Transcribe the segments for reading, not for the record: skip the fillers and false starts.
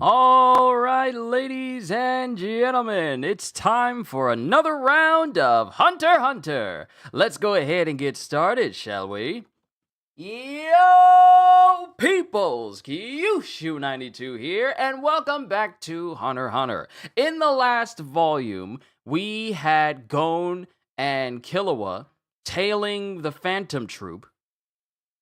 All right, ladies and gentlemen, it's time for another round of Hunter x Hunter. Let's go ahead and get started, shall we? Yo, peoples! Kyushu92 here, and welcome back to Hunter x Hunter. In the last volume, we had Gon and Killua tailing the Phantom Troupe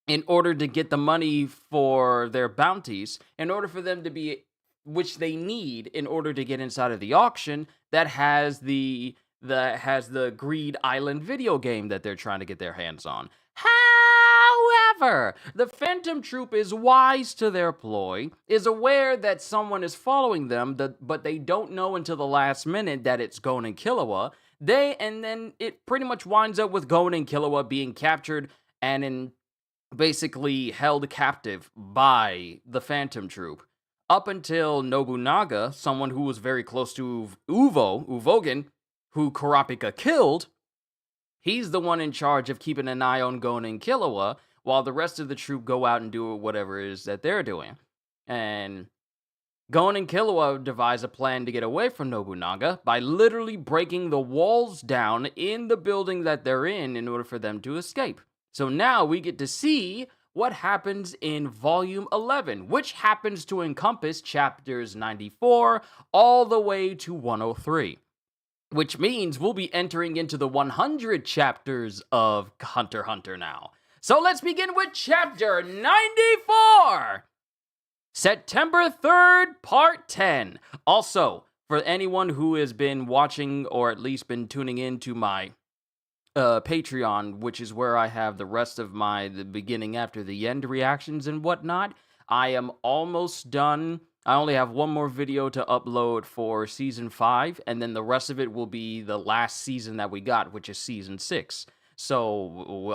in order to get the money for their bounties, in order for them to be, which they need in order to get inside of the auction that has the Greed Island video game that they're trying to get their hands on. However, the Phantom Troupe is wise to their ploy, is aware that someone is following them, but they don't know until the last minute that it's Gon and Killua. And then it pretty much winds up with Gon and Killua being captured and basically held captive by the Phantom Troupe. Up until Nobunaga, someone who was very close to Uvogen, who Kurapika killed, he's the one in charge of keeping an eye on Gon and Killua, while the rest of the troop go out and do whatever it is that they're doing. And Gon and Killua devise a plan to get away from Nobunaga by literally breaking the walls down in the building that they're in order for them to escape. So now we get to see what happens in Volume 11, which happens to encompass chapters 94 all the way to 103. Which means we'll be entering into the 100 chapters of Hunter x Hunter now. So let's begin with chapter 94! September 3rd, part 10. Also, for anyone who has been watching or at least been tuning in to my Patreon, which is where I have the rest of the beginning after the end reactions and whatnot, I am almost done. I only have one more video to upload for season 5, and then the rest of it will be the last season that we got, which is season 6. So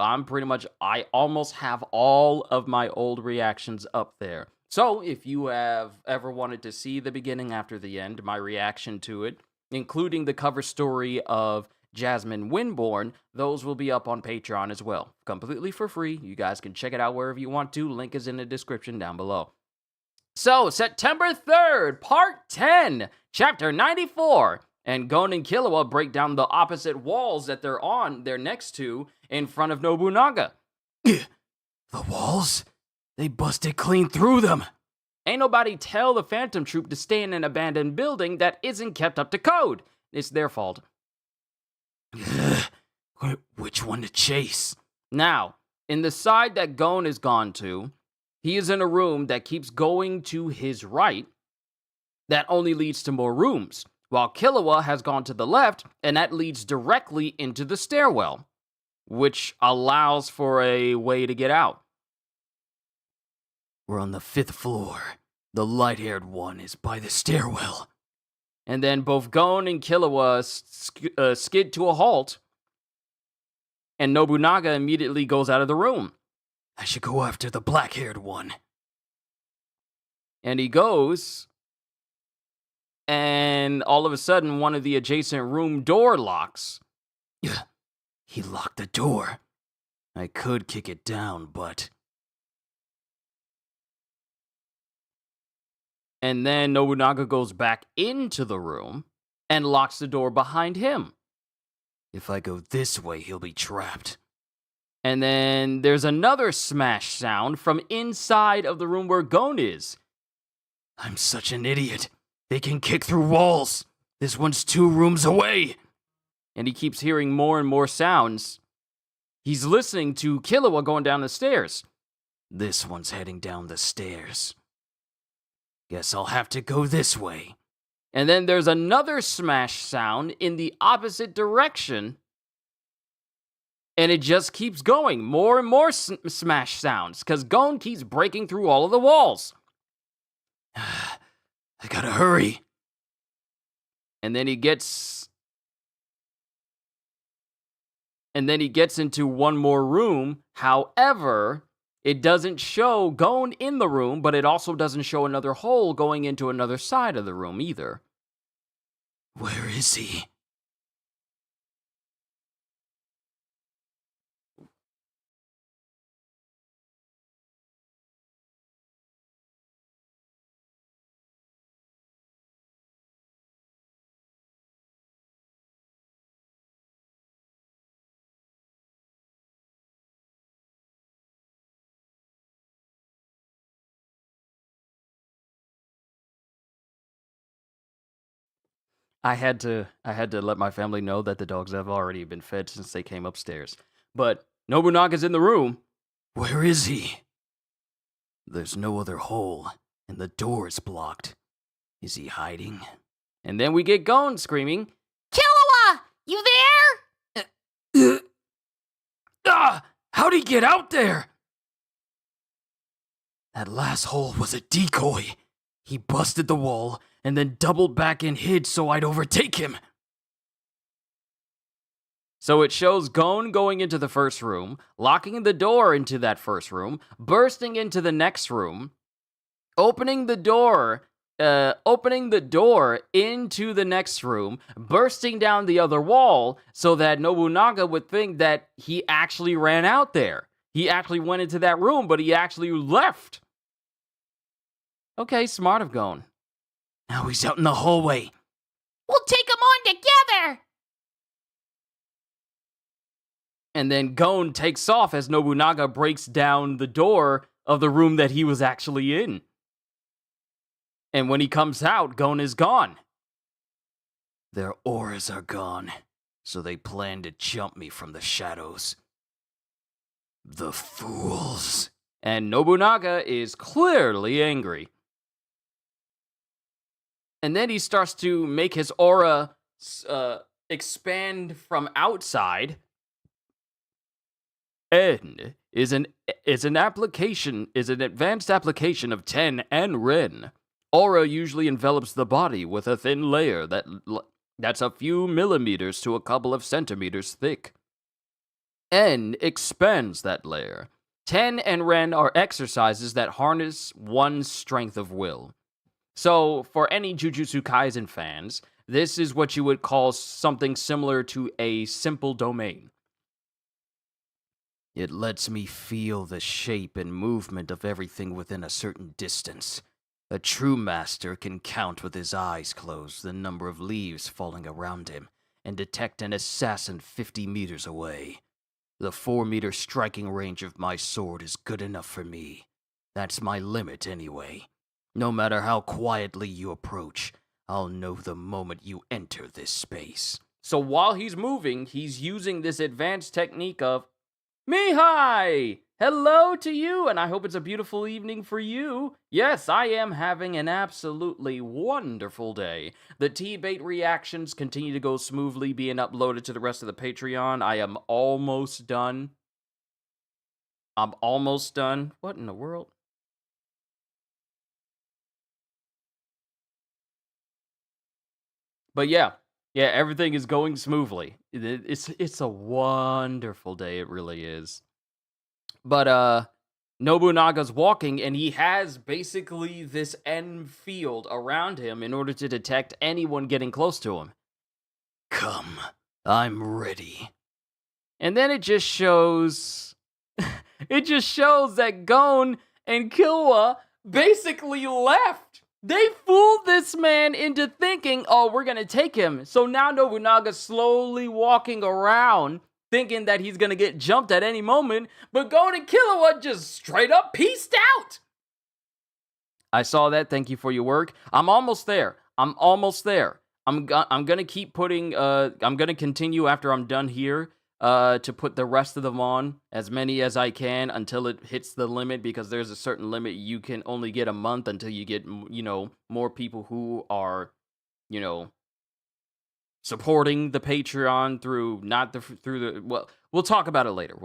I almost have all of my old reactions up there. So if you have ever wanted to see the beginning after the end, my reaction to it, including the cover story of Jasmine Winborn, those will be up on Patreon as well, completely for free. You guys can check it out wherever you want to. Link is in the description down below. So, September 3rd, part 10, chapter 94, and Gon and Killua break down the opposite walls that they're next to in front of Nobunaga. The walls? They busted clean through them. Ain't nobody tell the Phantom Troupe to stay in an abandoned building that isn't kept up to code. It's their fault. Which one to chase? Now, in the side that Gon has gone to, he is in a room that keeps going to his right, that only leads to more rooms, while Killua has gone to the left, and that leads directly into the stairwell, which allows for a way to get out. We're on the 5th floor. The light-haired one is by the stairwell. And then both Gon and Killua skid to a halt, and Nobunaga immediately goes out of the room. I should go after the black-haired one. And he goes, and all of a sudden, one of the adjacent room door locks. He locked the door. I could kick it down, but... And then Nobunaga goes back into the room and locks the door behind him. If I go this way, he'll be trapped. And then there's another smash sound from inside of the room where Gon is. I'm such an idiot. They can kick through walls. This one's 2 rooms away. And he keeps hearing more and more sounds. He's listening to Killua going down the stairs. This one's heading down the stairs. Guess I'll have to go this way. And then there's another smash sound in the opposite direction. And it just keeps going. More and more smash sounds, because Gon keeps breaking through all of the walls. I gotta hurry. And then he gets into one more room. However, it doesn't show Gon in the room, but it also doesn't show another hole going into another side of the room either. Where is he? I had to let my family know that the dogs have already been fed since they came upstairs. But Nobunaga's in the room. Where is he? There's no other hole, and the door is blocked. Is he hiding? And then we get Gon screaming, Killua! You there? How'd he get out there? That last hole was a decoy. He busted the wall and then doubled back and hid so I'd overtake him. So it shows Gon going into the first room, locking the door into that first room, bursting into the next room, opening the door into the next room, bursting down the other wall so that Nobunaga would think that he actually ran out there. He actually went into that room, but he actually left. Okay, smart of Gon. Now he's out in the hallway. We'll take them on together! And then Gon takes off as Nobunaga breaks down the door of the room that he was actually in. And when he comes out, Gon is gone. Their auras are gone, so they plan to jump me from the shadows. The fools. And Nobunaga is clearly angry. And then he starts to make his aura expand from outside. N is an advanced application of Ten and Ren. Aura usually envelops the body with a thin layer that's a few millimeters to a couple of centimeters thick. N expands that layer. Ten and Ren are exercises that harness one's strength of will. So, for any Jujutsu Kaisen fans, this is what you would call something similar to a simple domain. It lets me feel the shape and movement of everything within a certain distance. A true master can count with his eyes closed the number of leaves falling around him and detect an assassin 50 meters away. The 4-meter striking range of my sword is good enough for me. That's my limit anyway. No matter how quietly you approach, I'll know the moment you enter this space. So while he's moving, he's using this advanced technique of Mihai! Hello to you, and I hope it's a beautiful evening for you. Yes, I am having an absolutely wonderful day. The T-Bait reactions continue to go smoothly, being uploaded to the rest of the Patreon. I am almost done. I'm almost done. What in the world? But yeah, everything is going smoothly. It's a wonderful day, it really is. But Nobunaga's walking, and he has basically this end field around him in order to detect anyone getting close to him. Come, I'm ready. And then it just shows that Gon and Killua basically left. They fooled this man into thinking, oh, we're gonna take him. So now Nobunaga's slowly walking around, thinking that he's gonna get jumped at any moment, but Gon and Killua just straight up peaced out. I saw that. Thank you for your work. I'm almost there. I'm gonna keep putting. I'm gonna continue after I'm done here. To put the rest of them on, as many as I can, until it hits the limit, because there's a certain limit. You can only get a month until you get, more people who are, supporting the Patreon through well, we'll talk about it later.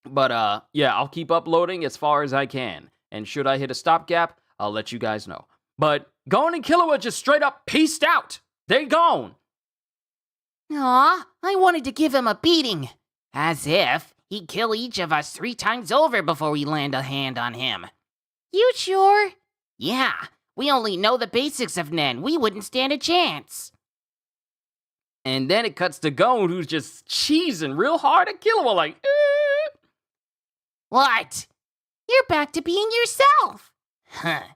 But yeah, I'll keep uploading as far as I can, and should I hit a stopgap, I'll let you guys know. But Gon and Killua just straight up peaced out. They gone. Aw, I wanted to give him a beating. As if he'd kill each of us 3 times over before we land a hand on him. You sure? Yeah, we only know the basics of Nen. We wouldn't stand a chance. And then it cuts to Gon, who's just cheesing real hard at Killua, like, eh. What? You're back to being yourself. Huh.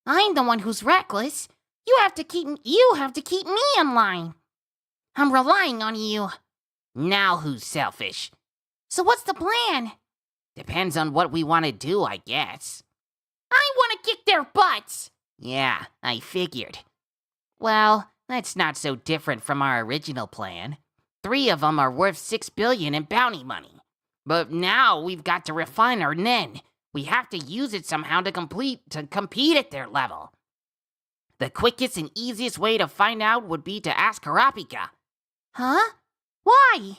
I'm the one who's reckless. You have to keep me in line. I'm relying on you. Now who's selfish? So what's the plan? Depends on what we want to do, I guess. I want to kick their butts. Yeah, I figured. Well, that's not so different from our original plan. 3 of them are worth 6 billion in bounty money. But now we've got to refine our nen. We have to use it somehow to compete at their level. The quickest and easiest way to find out would be to ask Kurapika. Huh? Why?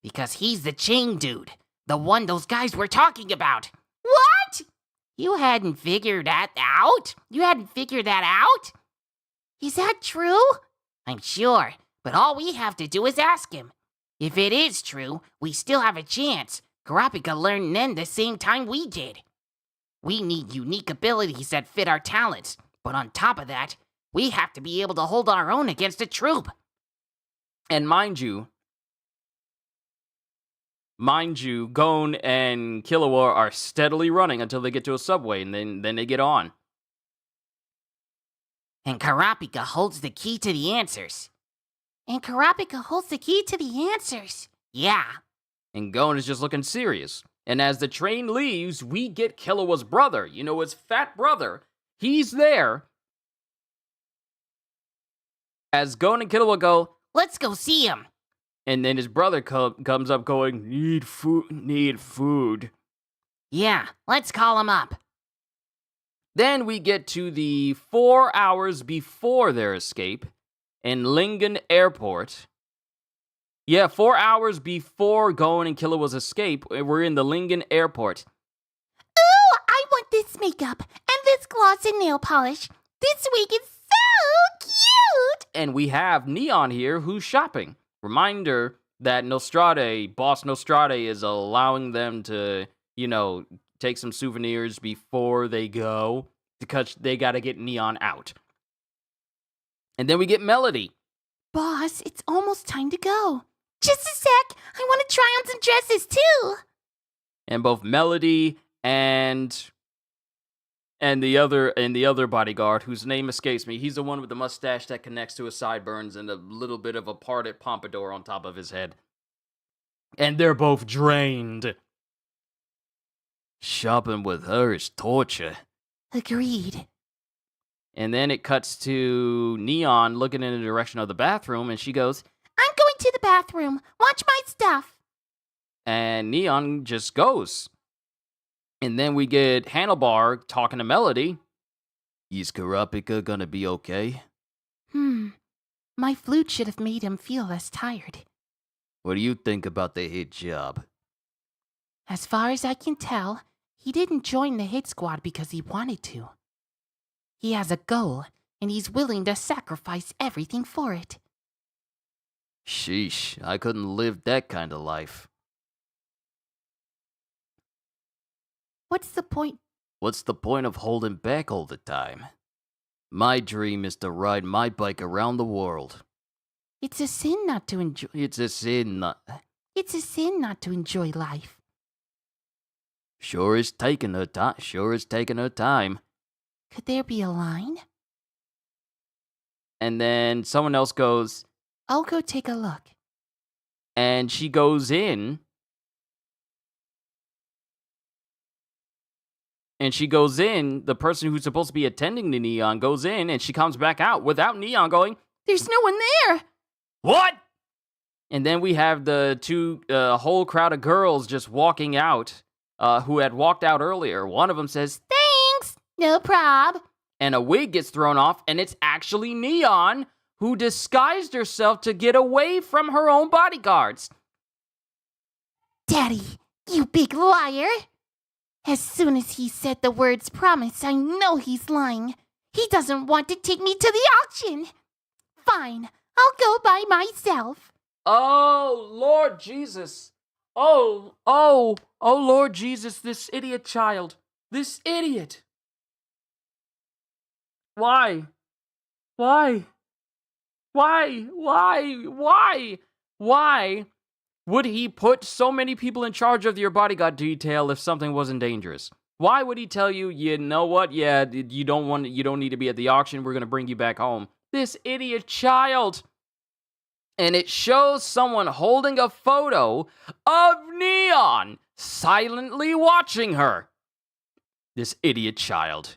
Because he's the chain dude. The one those guys were talking about. What? You hadn't figured that out? Is that true? I'm sure, but all we have to do is ask him. If it is true, we still have a chance. Kurapika learned Nen the same time we did. We need unique abilities that fit our talents, but on top of that, we have to be able to hold our own against a Troupe. And mind you, Gon and Killua are steadily running until they get to a subway, and then they get on. And Kurapika holds the key to the answers. Yeah. And Gon is just looking serious. And as the train leaves, we get Killua's brother. You know, his fat brother. He's there. As Gon and Killua go, let's go see him. And then his brother comes up going, need food. Yeah, let's call him up. Then we get to the 4 hours before their escape in Lingen Airport. Yeah, 4 hours before Gon and Killua's escape, we're in the Lingen Airport. Ooh, I want this makeup and this gloss and nail polish. This week is so cute! And we have Neon here who's shopping. Reminder that Boss Nostrad is allowing them to, take some souvenirs before they go, because they gotta get Neon out. And then we get Melody. Boss, it's almost time to go. Just a sec, I want to try on some dresses too. And both Melody and the other bodyguard, whose name escapes me, he's the one with the mustache that connects to his sideburns and a little bit of a parted pompadour on top of his head. And they're both drained. Shopping with her is torture. Agreed. And then it cuts to Neon looking in the direction of the bathroom, and she goes, I'm going to the bathroom. Watch my stuff. And Neon just goes. And then we get Handlebar talking to Melody. Is Kurapika gonna be okay? My flute should have made him feel less tired. What do you think about the hit job? As far as I can tell, he didn't join the hit squad because he wanted to. He has a goal, and he's willing to sacrifice everything for it. Sheesh, I couldn't live that kind of life. What's the point? What's the point of holding back all the time? My dream is to ride my bike around the world. It's a sin not to enjoy. It's a sin not to enjoy life. Sure is taking her time. Could there be a line? And then someone else goes, I'll go take a look. And she goes in. The person who's supposed to be attending to Neon goes in, and she comes back out without Neon going, there's no one there! What? And then we have the whole crowd of girls just walking out, who had walked out earlier. One of them says, thanks! No prob. And a wig gets thrown off, and it's actually Neon, who disguised herself to get away from her own bodyguards. Daddy, you big liar! As soon as he said the words promise, I know he's lying. He doesn't want to take me to the auction. Fine, I'll go by myself. Oh, Lord Jesus. Oh, Lord Jesus, this idiot child. This idiot. Why? Would he put so many people in charge of your bodyguard detail if something wasn't dangerous? Why would he tell you, you know what? Yeah, you don't need to be at the auction. We're going to bring you back home. This idiot child. And it shows someone holding a photo of Neon silently watching her. This idiot child.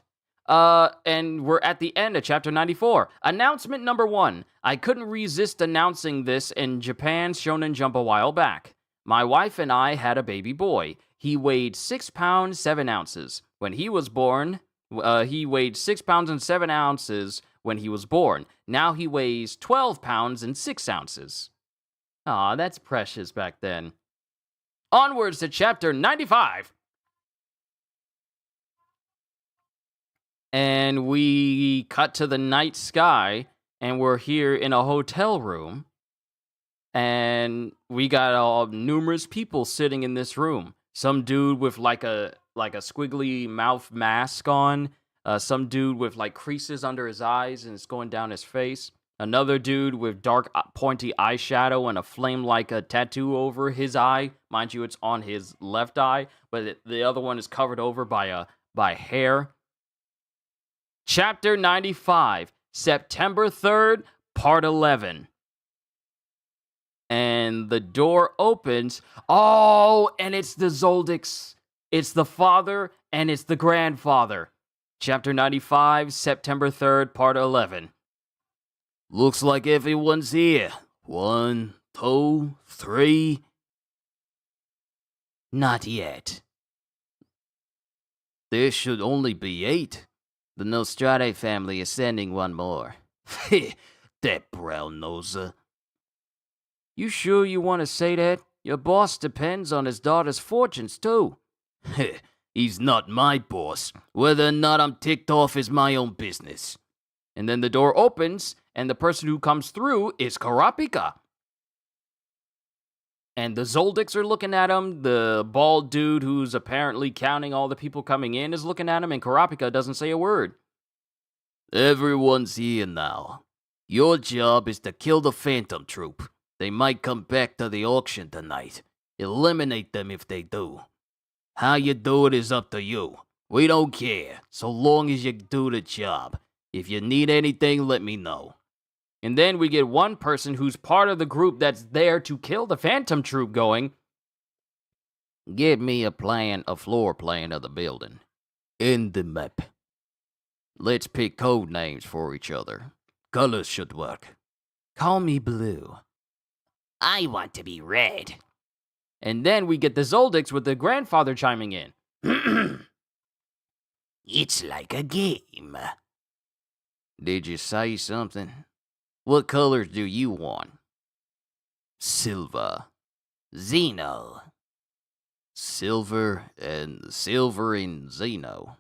And we're at the end of chapter 94. Announcement number 1. I couldn't resist announcing this in Japan's Shonen Jump a while back. My wife and I had a baby boy. He weighed 6 pounds 7 ounces. When he was born, he weighed 6 pounds and 7 ounces when he was born. Now he weighs 12 pounds and 6 ounces. Aw, that's precious back then. Onwards to chapter 95. And we cut to the night sky, and we're here in a hotel room. And we got numerous people sitting in this room. Some dude with like a squiggly mouth mask on. Some dude with like creases under his eyes and it's going down his face. Another dude with dark pointy eyeshadow and a flame like a tattoo over his eye. Mind you, it's on his left eye, but the other one is covered over by hair. Chapter 95, September 3rd, Part 11. And the door opens. Oh, and it's the Zoldycks. It's the father and it's the grandfather. Chapter 95, September 3rd, Part 11. Looks like everyone's here. 1, 2, 3. Not yet. There should only be 8. The Nostrad family is sending one more. That brown noser. You sure you want to say that? Your boss depends on his daughter's fortunes, too. He's not my boss. Whether or not I'm ticked off is my own business. And then the door opens, and the person who comes through is Kurapika. And the Zoldycks are looking at him. The bald dude who's apparently counting all the people coming in is looking at him, and Kurapika doesn't say a word. Everyone's here now. Your job is to kill the Phantom Troupe. They might come back to the auction tonight. Eliminate them if they do. How you do it is up to you. We don't care, so long as you do the job. If you need anything, let me know. And then we get one person who's part of the group that's there to kill the Phantom Troupe going. Give me a floor plan of the building. In the map. Let's pick code names for each other. Colors should work. Call me Blue. I want to be red. And then we get the Zoldycks with the grandfather chiming in. It's like a game. Did you say something? What colors do you want? Silver. Xeno. Silver and Xeno.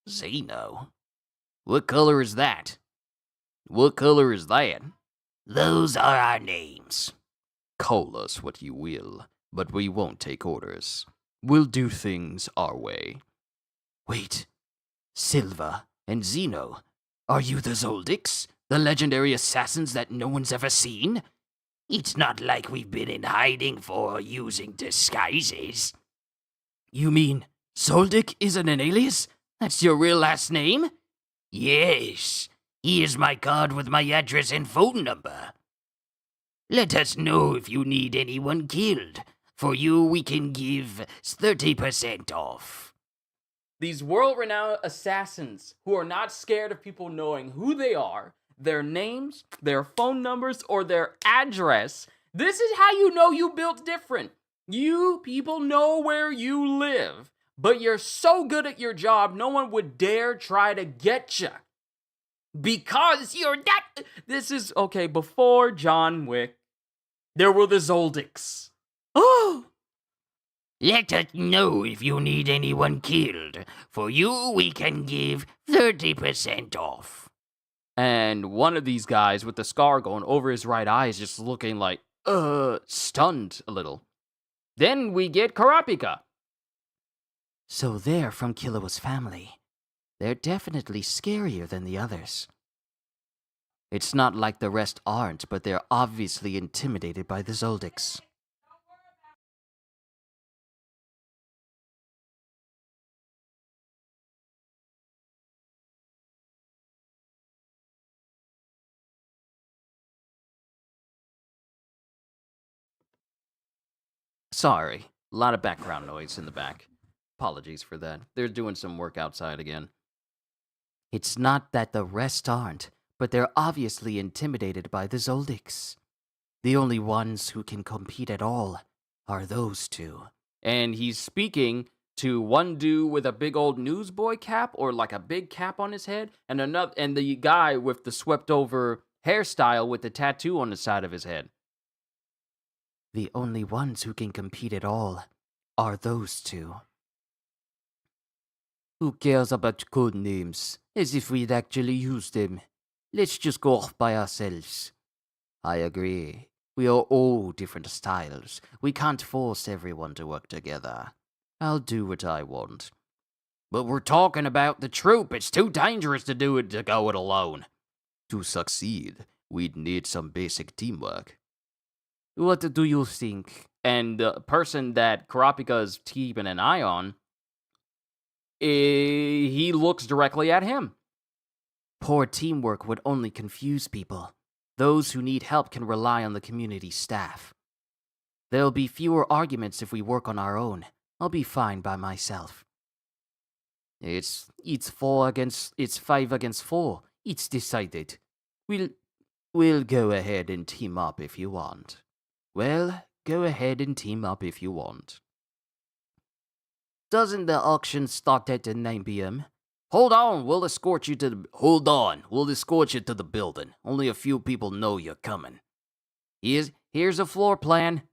Xeno? What color is that? What color is that? Those are our names. Call us what you will, but we won't take orders. We'll do things our way. Wait. Silva and Xeno. Are you the Zoldycks? The legendary assassins that no one's ever seen? It's not like we've been in hiding for using disguises. You mean Zoldyck isn't an alias? That's your real last name? Yes. Here's my card with my address and phone number. Let us know if you need anyone killed. For you, we can give 30% off. These world-renowned assassins who are not scared of people knowing who they are, their names, their phone numbers, or their address. This is how you know you built different. You people know where you live, but you're so good at your job, no one would dare try to get you. Because you're not... This is, okay, before John Wick, there were the Zoldycks. Oh! Let us know if you need anyone killed. For you, we can give 30% off. And one of these guys with the scar going over his right eye is just looking like, stunned a little. Then we get Kurapika. So they're from Killua's family. They're definitely scarier than the others. It's not like the rest aren't, but they're obviously intimidated by the Zoldycks. Sorry, a lot of background noise in the back. Apologies for that. They're doing some work outside again. It's not that the rest aren't, but they're obviously intimidated by the Zoldycks. The only ones who can compete at all are those two. And he's speaking to one dude with a big old newsboy cap, or like a big cap on his head, and the guy with the swept over hairstyle with the tattoo on the side of his head. The only ones who can compete at all are those two. Who cares about code names? As if we'd actually use them. Let's just go off by ourselves. I agree. We are all different styles. We can't force everyone to work together. I'll do what I want. But we're talking about the Troupe. It's too dangerous to go it alone. To succeed, we'd need some basic teamwork. What do you think? And the person that Kurapika is keeping an eye on, he looks directly at him. Poor teamwork would only confuse people. Those who need help can rely on the community staff. There'll be fewer arguments if we work on our own. I'll be fine by myself. It's 5 against 4. It's decided. We'll go ahead and team up if you want. Well, go ahead and team up if you want. Doesn't the auction start at 9 p.m.? Hold on, we'll escort you to the building. Only a few people know you're coming. Here's a floor plan.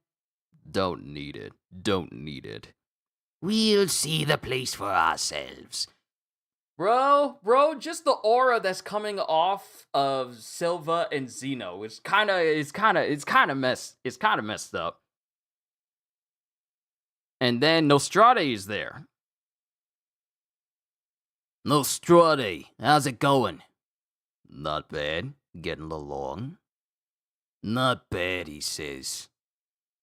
Don't need it. We'll see the place for ourselves. Bro, just the aura that's coming off of Silva and Zeno. It's kind of messed up. And then Nostrad is there. Nostrad, how's it going? Not bad. Getting along. Not bad, he says.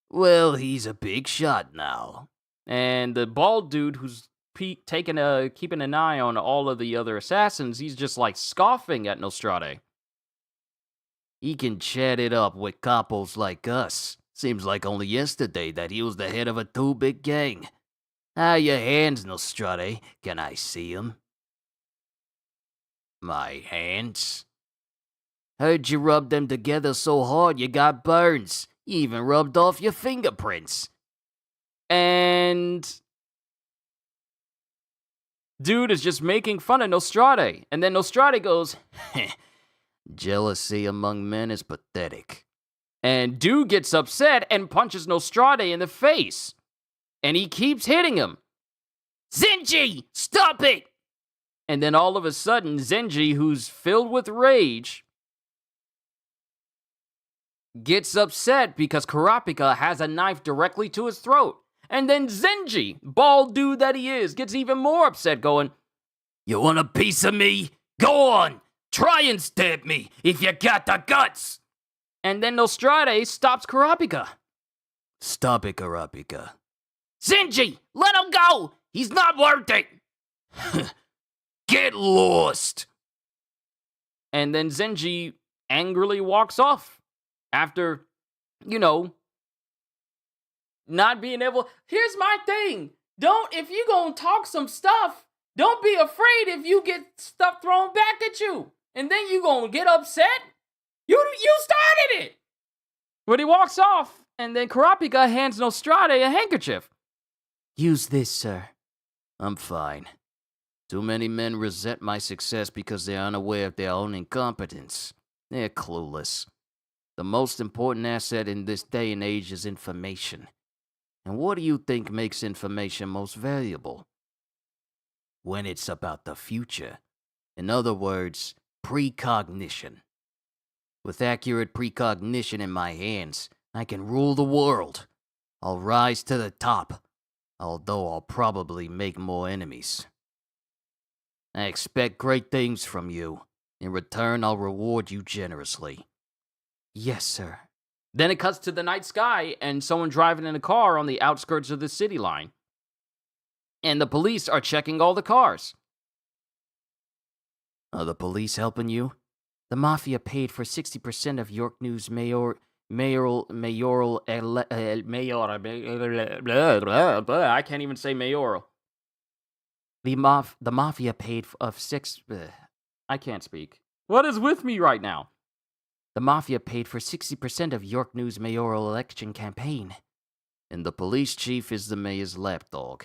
Well, he's a big shot now. And the bald dude who's keeping an eye on all of the other assassins, he's just like scoffing at Nostrad. He can chat it up with capos like us. Seems like only yesterday that he was the head of a too big gang. How your hands, Nostrad? Can I see 'em? My hands? Heard you rub them together so hard you got burns. You even rubbed off your fingerprints. And dude is just making fun of Nostrad. And then Nostrad goes, Jealousy among men is pathetic. And dude gets upset and punches Nostrad in the face. And he keeps hitting him. Zenji, stop it! And then all of a sudden, Zenji, who's filled with rage, gets upset because Kurapika has a knife directly to his throat. And then Zenji, bald dude that he is, gets even more upset, going, You want a piece of me? Go on! Try and stab me if you got the guts! And then Nostrad stops Kurapika. Stop it, Kurapika. Zenji, let him go! He's not worth it! Get lost! And then Zenji angrily walks off after, not being able. Here's my thing. If you gonna talk some stuff, don't be afraid if you get stuff thrown back at you. And then you gonna get upset? You started it! But he walks off, and then Kurapika hands Nostrad a handkerchief. Use this, sir. I'm fine. Too many men resent my success because they're unaware of their own incompetence. They're clueless. The most important asset in this day and age is information. And what do you think makes information most valuable? When it's about the future. In other words, precognition. With accurate precognition in my hands, I can rule the world. I'll rise to the top, although I'll probably make more enemies. I expect great things from you. In return, I'll reward you generously. Yes, sir. Then it cuts to the night sky and someone driving in a car on the outskirts of the city line. And the police are checking all the cars. Are the police helping you? The Mafia paid for 60% of York News mayoral, I can't even say mayoral. The Mafia paid I can't speak. What is with me right now? The Mafia paid for 60% of York News' mayoral election campaign. And the police chief is the mayor's lapdog.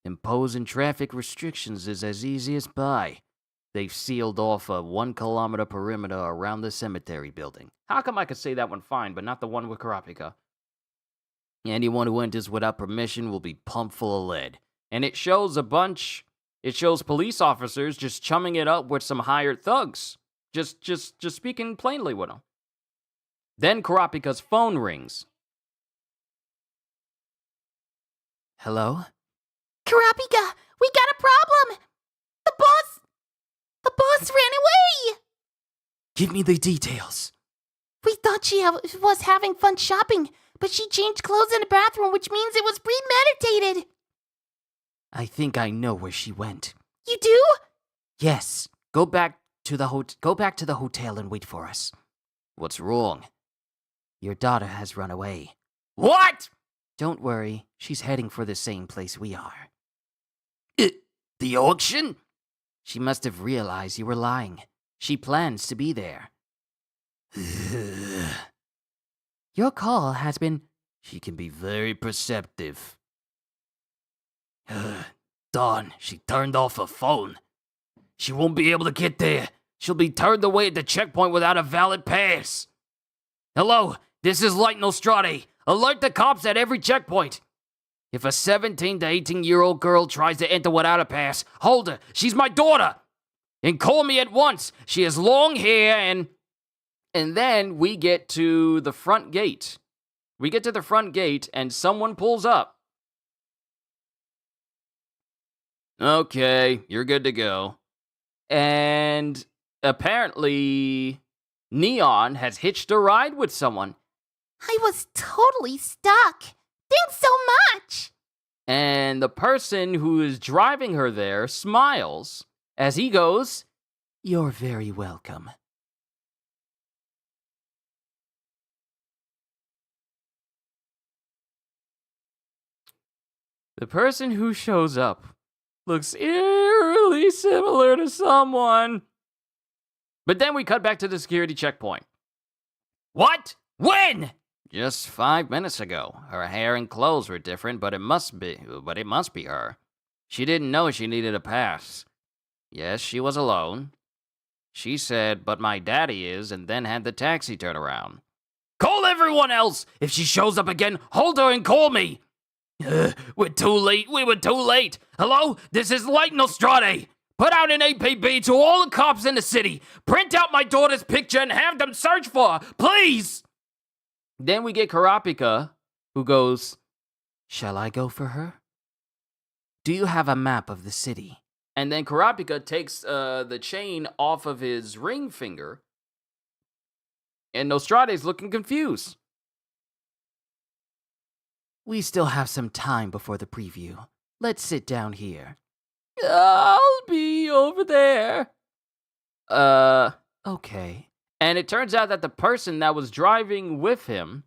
Imposing traffic restrictions is as easy as pie. They've sealed off a 1-kilometer perimeter around the cemetery building. How come I could say that one fine, but not the one with Kurapika? Anyone who enters without permission will be pumped full of lead. And it shows police officers just chumming it up with some hired thugs. Just speaking plainly with them. Then Kurapika's phone rings. Hello? Kurapika, we got a problem! The boss ran away! Give me the details. We thought she was having fun shopping, but she changed clothes in the bathroom, which means it was premeditated. I think I know where she went. You do? Yes. Go back to the hotel and wait for us. What's wrong? Your daughter has run away. What? Don't worry. She's heading for the same place we are. The auction? She must have realized you were lying. She plans to be there. Your call has been... She can be very perceptive. Darn, she turned off her phone. She won't be able to get there. She'll be turned away at the checkpoint without a valid pass. Hello, this is Light Nostrad. Alert the cops at every checkpoint. If a 17 to 18-year-old girl tries to enter without a pass, hold her. She's my daughter. And call me at once. She has long hair and then we get to the front gate. We get to the front gate and someone pulls up. Okay, you're good to go. And apparently, Neon has hitched a ride with someone. I was totally stuck. Thanks so much. And the person who is driving her there smiles as he goes, You're very welcome. The person who shows up looks eerily similar to someone. But then we cut back to the security checkpoint. What? When? Just 5 minutes ago. Her hair and clothes were different, but it must be her. She didn't know she needed a pass. Yes, she was alone. She said, but my daddy is, and then had the taxi turn around. Call everyone else! If she shows up again, hold her and call me! We're too late. We were too late. Hello? This is Light Nostrad. Put out an APB to all the cops in the city. Print out my daughter's picture and have them search for her. Please! Then we get Kurapika, who goes, Shall I go for her? Do you have a map of the city? And then Kurapika takes the chain off of his ring finger. And Nostrade's looking confused. We still have some time before the preview. Let's sit down here. I'll be over there. Okay. And it turns out that the person that was driving with him,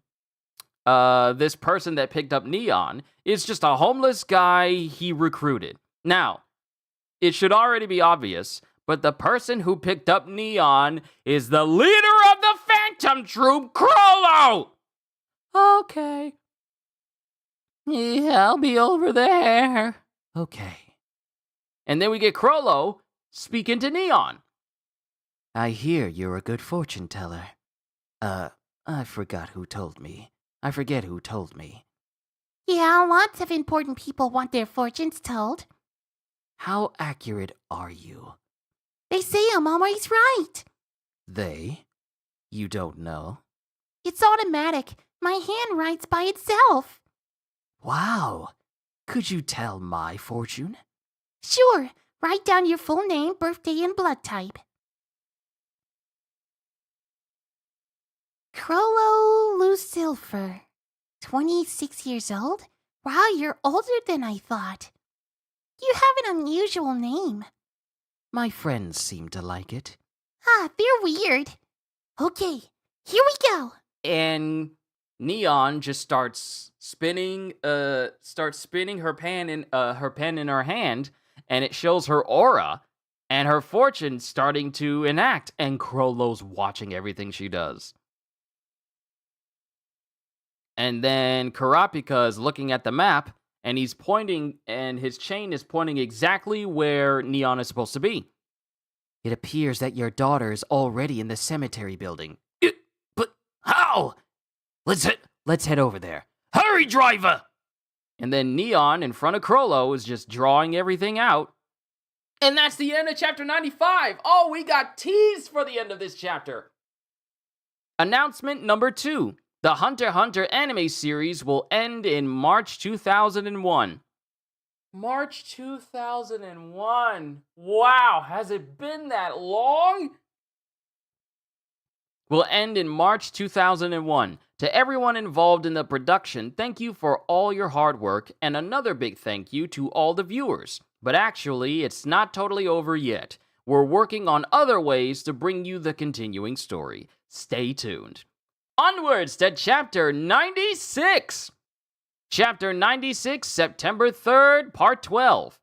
this person that picked up Neon, is just a homeless guy he recruited. Now, it should already be obvious, but the person who picked up Neon is the leader of the Phantom Troupe, Chrollo! Okay. Yeah, I'll be over there. Okay. And then we get Chrollo speaking to Neon. I hear you're a good fortune teller. I forget who told me. Yeah, lots of important people want their fortunes told. How accurate are you? They say I'm always right. They? You don't know? It's automatic. My hand writes by itself. Wow. Could you tell my fortune? Sure. Write down your full name, birthday, and blood type. Chrollo Lucifer. 26 years old? Wow, you're older than I thought. You have an unusual name. My friends seem to like it. Ah, they're weird. Okay, here we go. And Neon just starts spinning her pen in her hand, and it shows her aura. And her fortune's starting to enact, and Chrollo's watching everything she does. And then Kurapika is looking at the map, and he's pointing, and his chain is pointing exactly where Neon is supposed to be. It appears that your daughter is already in the cemetery building. But how? Let's head over there. Hurry, driver! And then Neon, in front of Chrollo, is just drawing everything out. And that's the end of chapter 95. Oh, we got teased for the end of this chapter. Announcement number 2. The Hunter x Hunter anime series will end in March 2001. March 2001. Wow, has it been that long? Will end in March 2001. To everyone involved in the production, thank you for all your hard work, and another big thank you to all the viewers. But actually, it's not totally over yet. We're working on other ways to bring you the continuing story. Stay tuned. Onwards to Chapter 96! Chapter 96, September 3rd, Part 12.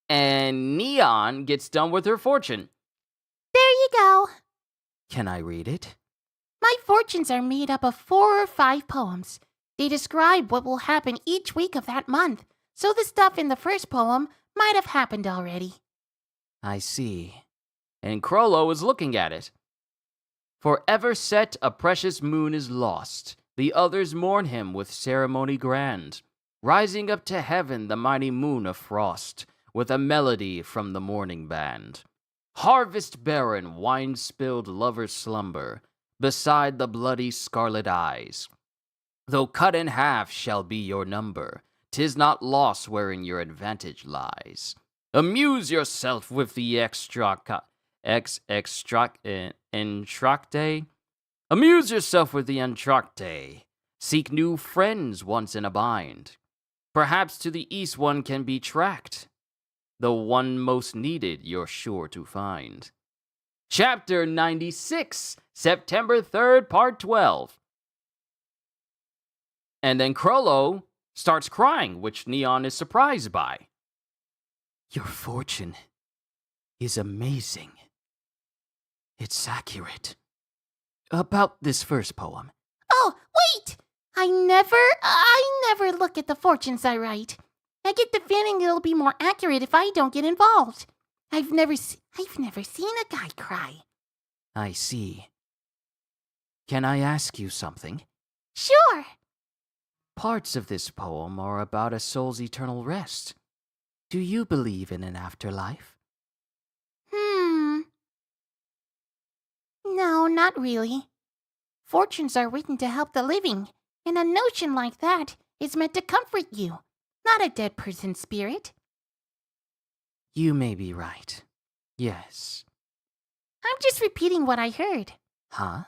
And Neon gets done with her fortune. There you go. Can I read it? My fortunes are made up of 4 or 5 poems. They describe what will happen each week of that month, so the stuff in the first poem might have happened already. I see. And Chrollo is looking at it. Forever set a precious moon is lost. The others mourn him with ceremony grand. Rising up to heaven the mighty moon of frost, with a melody from the morning band. Harvest barren, wine-spilled lovers slumber, beside the bloody scarlet eyes. Though cut in half shall be your number, 'tis not loss wherein your advantage lies. Amuse yourself with the entr'acte. Amuse yourself with the entr'acte. Seek new friends once in a bind. Perhaps to the east one can be tracked. The one most needed you're sure to find. Chapter 96, September 3rd, Part 12. And then Chrollo starts crying, which Neon is surprised by. Your fortune is amazing. It's accurate. About this first poem. Oh, wait! I never look at the fortunes I write. I get the feeling it'll be more accurate if I don't get involved. I've never seen a guy cry. I see. Can I ask you something? Sure. Parts of this poem are about a soul's eternal rest. Do you believe in an afterlife? No, not really. Fortunes are written to help the living, and a notion like that is meant to comfort you, not a dead person's spirit. You may be right. Yes. I'm just repeating what I heard. Huh?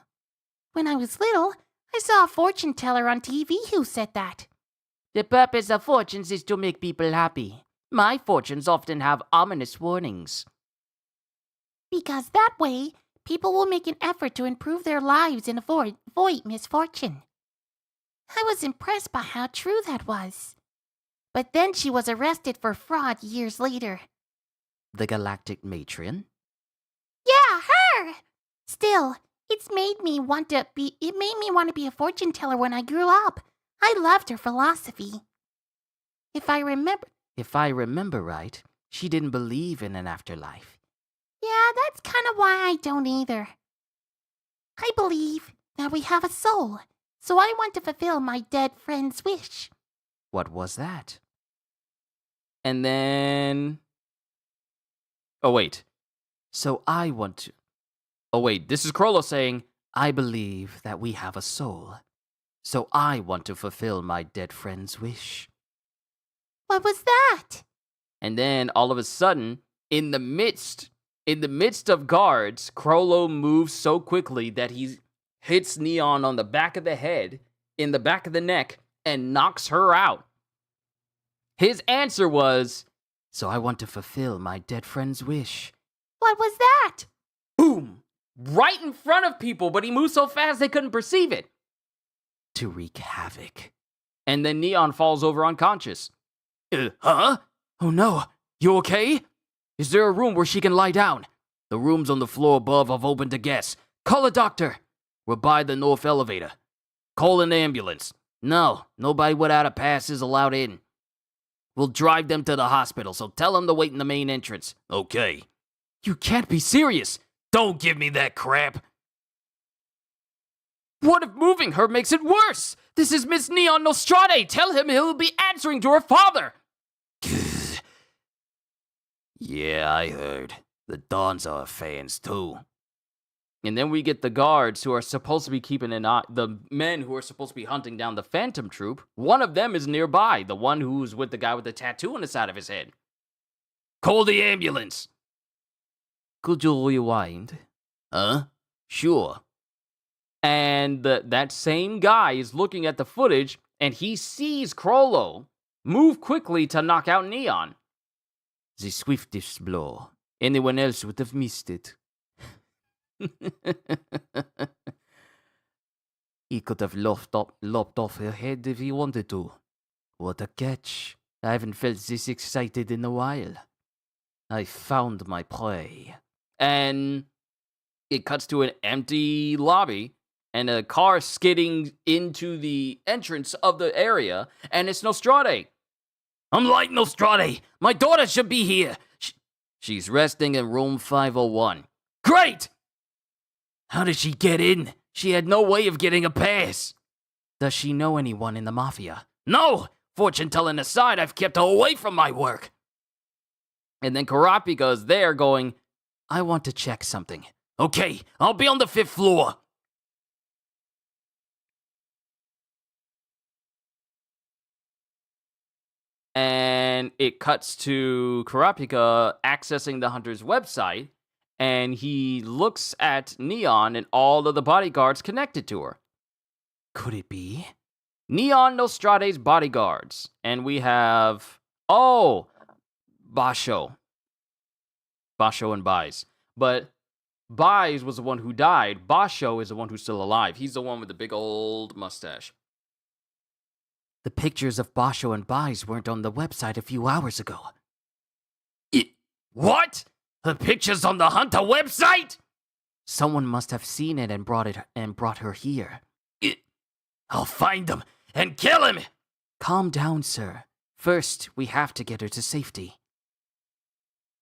When I was little, I saw a fortune teller on TV who said that. The purpose of fortunes is to make people happy. My fortunes often have ominous warnings. Because that way, people will make an effort to improve their lives and avoid misfortune. I was impressed by how true that was. But then she was arrested for fraud years later. The Galactic Matron? Yeah, her! Still, it made me want to be a fortune teller when I grew up. I loved her philosophy. If I remember right, she didn't believe in an afterlife. Yeah, that's kind of why I don't either. I believe that we have a soul, so I want to fulfill my dead friend's wish. What was that? And then... Oh, wait. So I want to... Oh, wait, this is Chrollo saying, I believe that we have a soul, so I want to fulfill my dead friend's wish. What was that? And then, all of a sudden, in the midst of guards, Chrollo moves so quickly that he hits Neon on the back of the head, in the back of the neck, and knocks her out. His answer was, So I want to fulfill my dead friend's wish. What was that? Boom! Right in front of people, but he moved so fast they couldn't perceive it. To wreak havoc. And then Neon falls over unconscious. Huh? Oh no, you okay? Is there a room where she can lie down? The rooms on the floor above have opened to guests. Call a doctor. We're by the north elevator. Call an ambulance. No, nobody without a pass is allowed in. We'll drive them to the hospital, so tell them to wait in the main entrance. Okay. You can't be serious. Don't give me that crap. What if moving her makes it worse? This is Miss Neon Nostrad. Tell him he'll be answering to her father. Yeah, I heard. The Dons are fans too. And then we get the guards who are supposed to be keeping an eye, the men who are supposed to be hunting down the Phantom Troupe. One of them is nearby, the one who's with the guy with the tattoo on the side of his head. Call the ambulance. Could you rewind? Huh? Sure. And that same guy is looking at the footage, and he sees Chrollo move quickly to knock out Neon. The swiftest blow. Anyone else would have missed it. He could have lopped off her head if he wanted to. What a catch. I haven't felt this excited in a while. I found my prey. And it cuts to an empty lobby, and a car skidding into the entrance of the area, and it's Nostrad. I'm like Nostrad. My daughter should be here. She's resting in room 501. Great! How did she get in? She had no way of getting a pass. Does she know anyone in the Mafia? No! Fortune telling aside, I've kept her away from my work. And then Kurapika is there going, I want to check something. Okay, I'll be on the 5th floor. And it cuts to Kurapika accessing the Hunter's website, and he looks at Neon and all of the bodyguards connected to her. Could it be? Neon Nostrad's bodyguards. And we have, Basho. Basho and Baiz. But Baiz was the one who died. Basho is the one who's still alive. He's the one with the big old mustache. The pictures of Basho and Baiz weren't on the website a few hours ago. What? The pictures on the Hunter website? Someone must have seen it and brought her here. I'll find them and kill him. Calm down, sir. First, we have to get her to safety.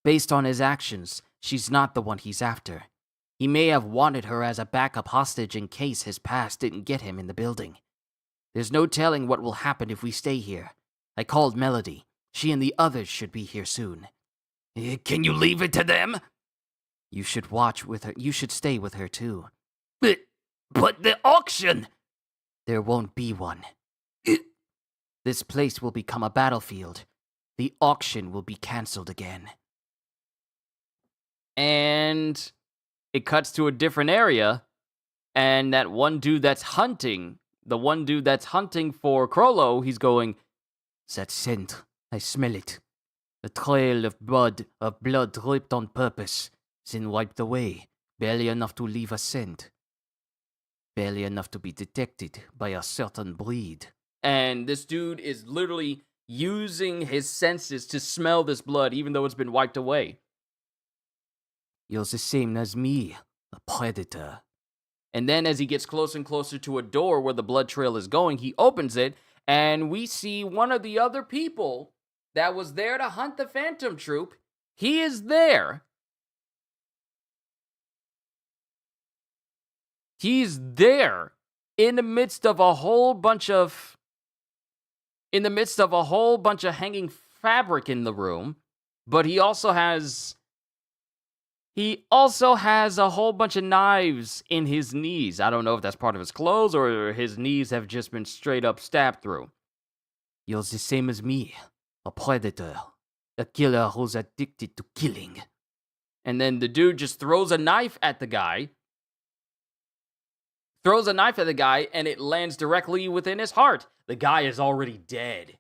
Based on his actions, she's not the one he's after. He may have wanted her as a backup hostage in case his past didn't get him in the building. There's no telling what will happen if we stay here. I called Melody. She and the others should be here soon. Can you leave it to them? You should watch with her. You should stay with her too. But the auction! There won't be one. This place will become a battlefield. The auction will be cancelled again. And it cuts to a different area, and that one dude that's hunting, the one dude that's hunting for Chrollo, he's going, that scent, I smell it. A trail of blood ripped on purpose, then wiped away, barely enough to leave a scent. Barely enough to be detected by a certain breed. And this dude is literally using his senses to smell this blood, even though it's been wiped away. You're the same as me, a predator. And then as he gets closer and closer to a door where the blood trail is going, he opens it, and we see one of the other people that was there to hunt the Phantom Troupe. He is there. He's there in the midst of a whole bunch of hanging fabric in the room, but he also has a whole bunch of knives in his knees. I don't know if that's part of his clothes or his knees have just been straight up stabbed through. You're the same as me, a predator, a killer who's addicted to killing. And then the dude just throws a knife at the guy. And it lands directly within his heart. The guy is already dead.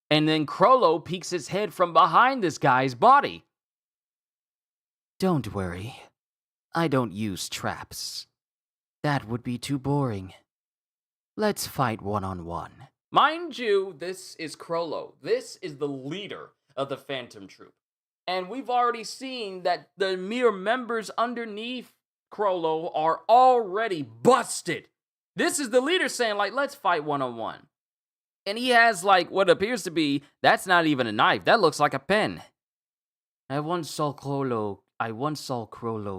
And then Chrollo peeks his head from behind this guy's body. Don't worry. I don't use traps. That would be too boring. Let's fight one-on-one. Mind you, this is Chrollo. This is the leader of the Phantom Troupe. And we've already seen that the mere members underneath Chrollo are already busted. This is the leader saying, like, let's fight one-on-one. And he has, like, what appears to be, that's not even a knife. That looks like a pen. I once saw Chrollo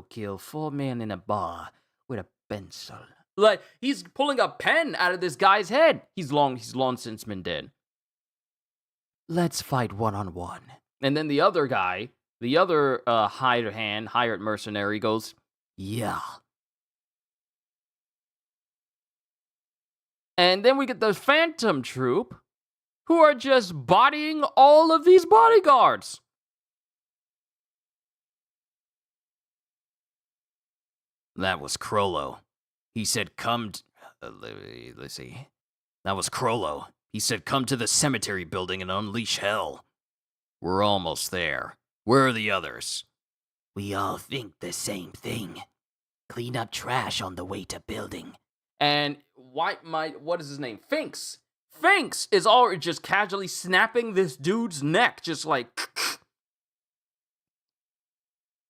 kill 4 men in a bar with a pencil. Like, he's pulling a pen out of this guy's head. He's long since been dead. Let's fight one-on-one. And then the other guy, the other hired mercenary goes, yeah. And then we get the Phantom Troupe, who are just bodying all of these bodyguards. That was Chrollo. He said, let's see. That was Chrollo. He said, come to the cemetery building and unleash hell. We're almost there. Where are the others? We all think the same thing. Clean up trash on the way to building. And what is his name? Finks. Finks is already just casually snapping this dude's neck, just like...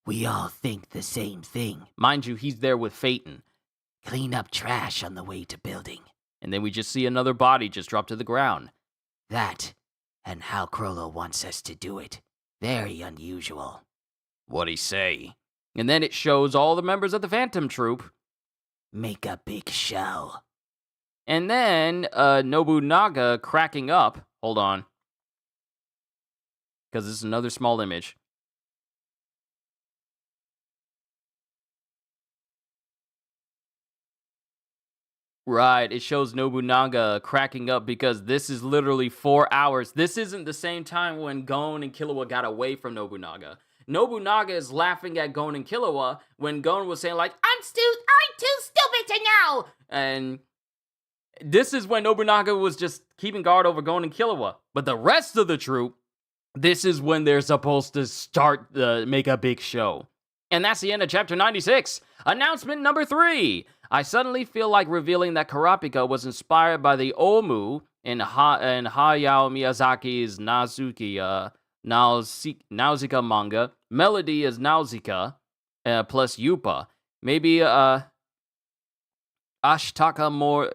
We all think the same thing. Mind you, he's there with Phaeton. Clean up trash on the way to building. And then we just see another body just drop to the ground. That, and how Chrollo wants us to do it. Very unusual. What'd he say? And then it shows all the members of the Phantom Troupe. Make a big show. And then Nobunaga cracking up. Hold on. Because this is another small image. Right, it shows Nobunaga cracking up because this is literally 4 hours. This isn't the same time when Gon and Killua got away from Nobunaga. Nobunaga is laughing at Gon and Killua when Gon was saying, like, I'm too stupid to know! And this is when Nobunaga was just keeping guard over Gon and Killua. But the rest of the troop, this is when they're supposed to start make a big show. And that's the end of chapter 96. Announcement number 3. I suddenly feel like revealing that Kurapika was inspired by the Omu in Hayao Miyazaki's Nausicaa manga. Melody is Nausicaa plus Yupa. Maybe Ashtaka more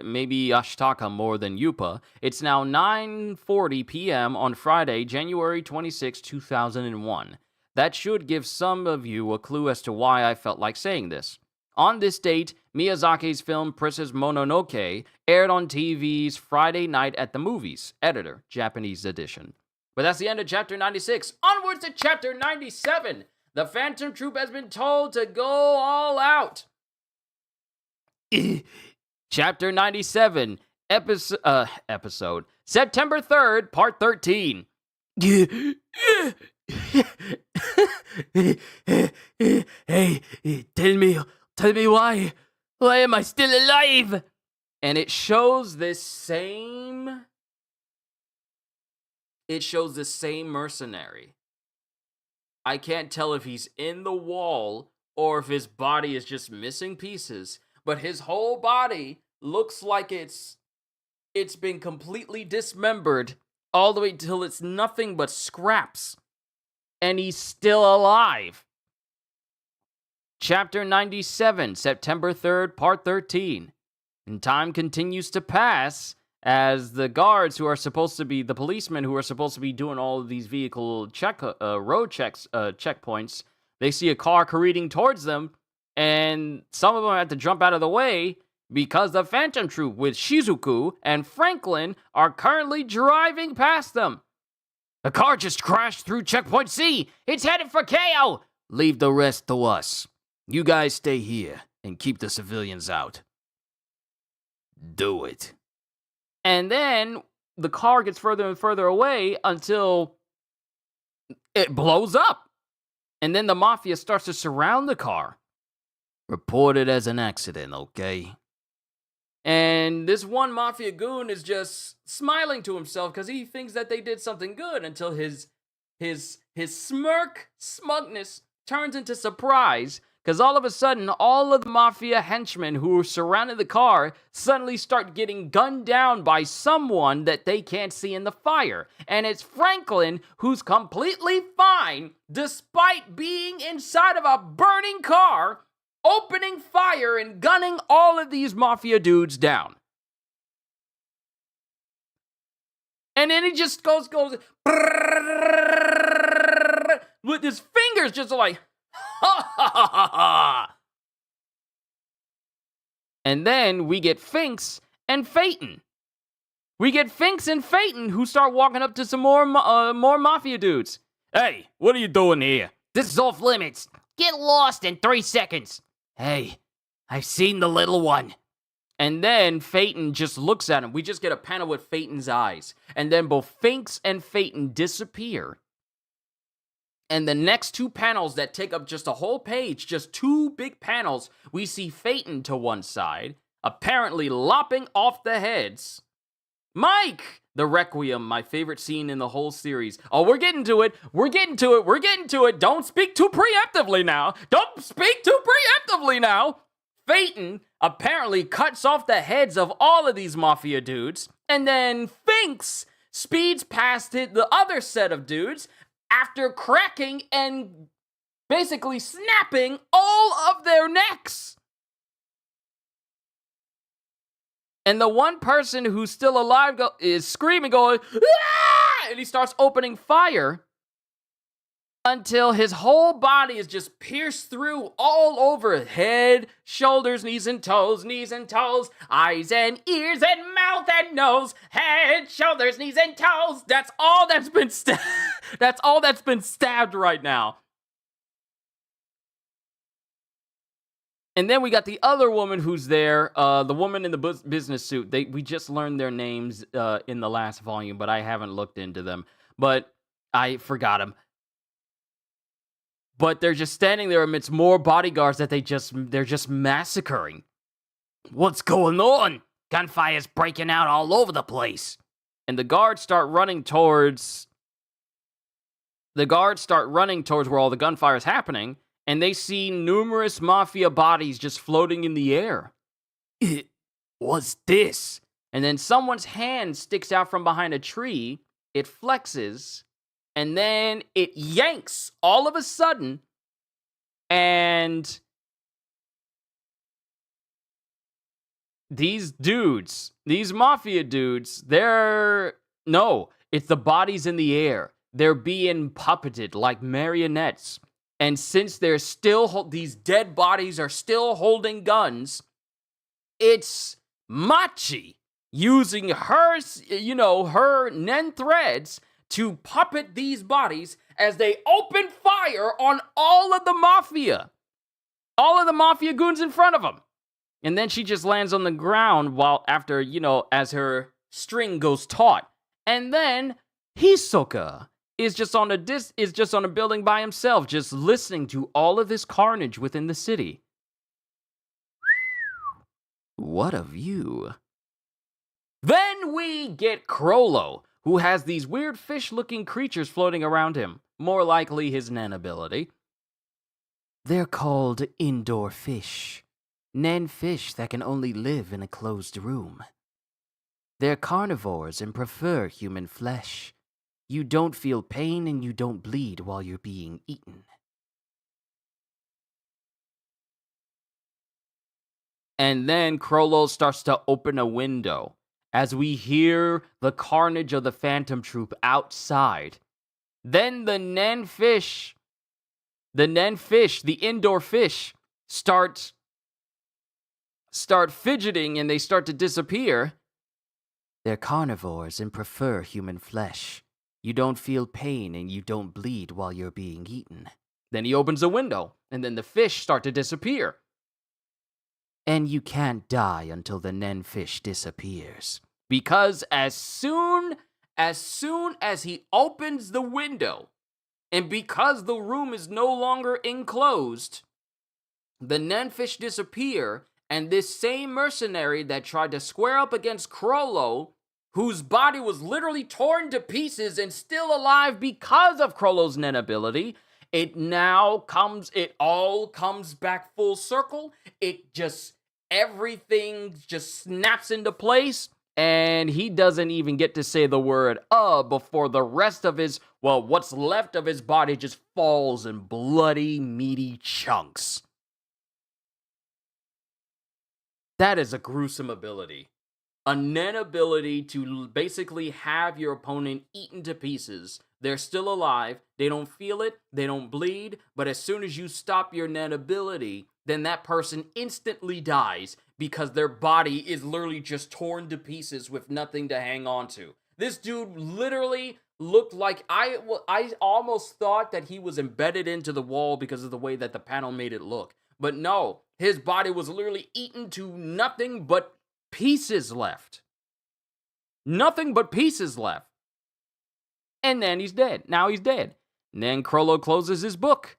than Yupa. It's now 9:40 p.m. on Friday, January 26, 2001. That should give some of you a clue as to why I felt like saying this. On this date, Miyazaki's film Princess Mononoke aired on TV's Friday Night at the Movies. Editor, Japanese edition. But that's the end of chapter 96. Onwards to chapter 97. The Phantom Troupe has been told to go all out. Chapter 97, episode, September 3rd, part 13. Hey, tell me why am I still alive? And it shows the same mercenary. I can't tell if he's in the wall or if his body is just missing pieces, but his whole body looks like it's been completely dismembered all the way till it's nothing but scraps. And he's still alive. Chapter 97, September 3rd, part 13. And time continues to pass as the guards who are supposed to be, the policemen who are supposed to be doing all of these vehicle road checkpoints, they see a car careening towards them, and some of them have to jump out of the way because the Phantom Troupe with Shizuku and Franklin are currently driving past them. The car just crashed through checkpoint C. It's headed for KO. Leave the rest to us. You guys stay here and keep the civilians out. Do it. And then the car gets further and further away until it blows up. And then the mafia starts to surround the car. Report it as an accident, okay? And this one mafia goon is just smiling to himself because he thinks that they did something good until his smugness turns into surprise Because all of a sudden, all of the mafia henchmen who surrounded the car suddenly start getting gunned down by someone that they can't see in the fire. And it's Franklin, who's completely fine, despite being inside of a burning car, opening fire and gunning all of these mafia dudes down. And then he just goes with his fingers just like, ha ha ha ha ha. And then we get Finks and Phaeton. We get Finks and Phaeton who start walking up to some more mafia dudes. Hey, what are you doing here? This is off limits. Get lost in 3 seconds. Hey, I've seen the little one. And then Phaeton just looks at him. We just get a panel with Phaeton's eyes. And then both Finks and Phaeton disappear. And the next 2 panels that take up just a whole page, just 2 big panels, we see Phaeton to one side, apparently lopping off the heads. Mike! The Requiem, my favorite scene in the whole series. Oh, we're getting to it. We're getting to it. We're getting to it. Don't speak too preemptively now. Don't speak too preemptively now. Phaeton apparently cuts off the heads of all of these mafia dudes, and then Finks speeds past the other set of dudes after cracking and basically snapping all of their necks. And the one person who's still alive is screaming, going, "Ah!" And he starts opening fire until his whole body is just pierced through all over. Head, shoulders, knees and toes, eyes and ears and mouth and nose, head, shoulders, knees and toes. That's all that's been that's all that's been stabbed right now. And then we got the other woman who's there, the woman in the business suit. We just learned their names in the last volume, but I haven't looked into them. But I forgot them. But they're just standing there amidst more bodyguards that they're just massacring. What's going on? Gunfire's breaking out all over the place. And the guards start running towards where all the gunfire is happening, and they see numerous mafia bodies just floating in the air. What's this? And then someone's hand sticks out from behind a tree, it flexes, and then it yanks all of a sudden, and these mafia dudes, it's the bodies in the air. They're being puppeted like marionettes. And since these dead bodies are still holding guns, it's Machi using her nen threads to puppet these bodies as they open fire on all of the mafia goons in front of them. And then she just lands on the ground as her string goes taut. And then Hisoka is just on a building by himself, just listening to all of this carnage within the city. What a view. Then we get Chrollo, who has these weird fish-looking creatures floating around him. More likely his Nen ability. They're called indoor fish. Nen fish that can only live in a closed room. They're carnivores and prefer human flesh. You don't feel pain and you don't bleed while you're being eaten. And then Chrollo starts to open a window as we hear the carnage of the Phantom Troupe outside. Then the indoor fish, start fidgeting and they start to disappear. They're carnivores and prefer human flesh. You don't feel pain and you don't bleed while you're being eaten. Then he opens a window, and then the fish start to disappear. And you can't die until the Nen fish disappears. Because as soon as he opens the window, and because the room is no longer enclosed, the Nen fish disappear, and this same mercenary that tried to square up against Chrollo, whose body was literally torn to pieces and still alive because of Chrollo's Nen ability, It all comes back full circle. Everything just snaps into place. And he doesn't even get to say the word before the rest of what's left of his body just falls in bloody, meaty chunks. That is a gruesome ability. A Nen ability to basically have your opponent eaten to pieces. They're still alive, they don't feel it, they don't bleed, but as soon as you stop your Nen ability, then that person instantly dies because their body is literally just torn to pieces with nothing to hang on to. This dude literally looked like I almost thought that he was embedded into the wall because of the way that the panel made it look. But no, his body was literally eaten to nothing but pieces left. Nothing but pieces left. And then he's dead. Now he's dead. And then Chrollo closes his book.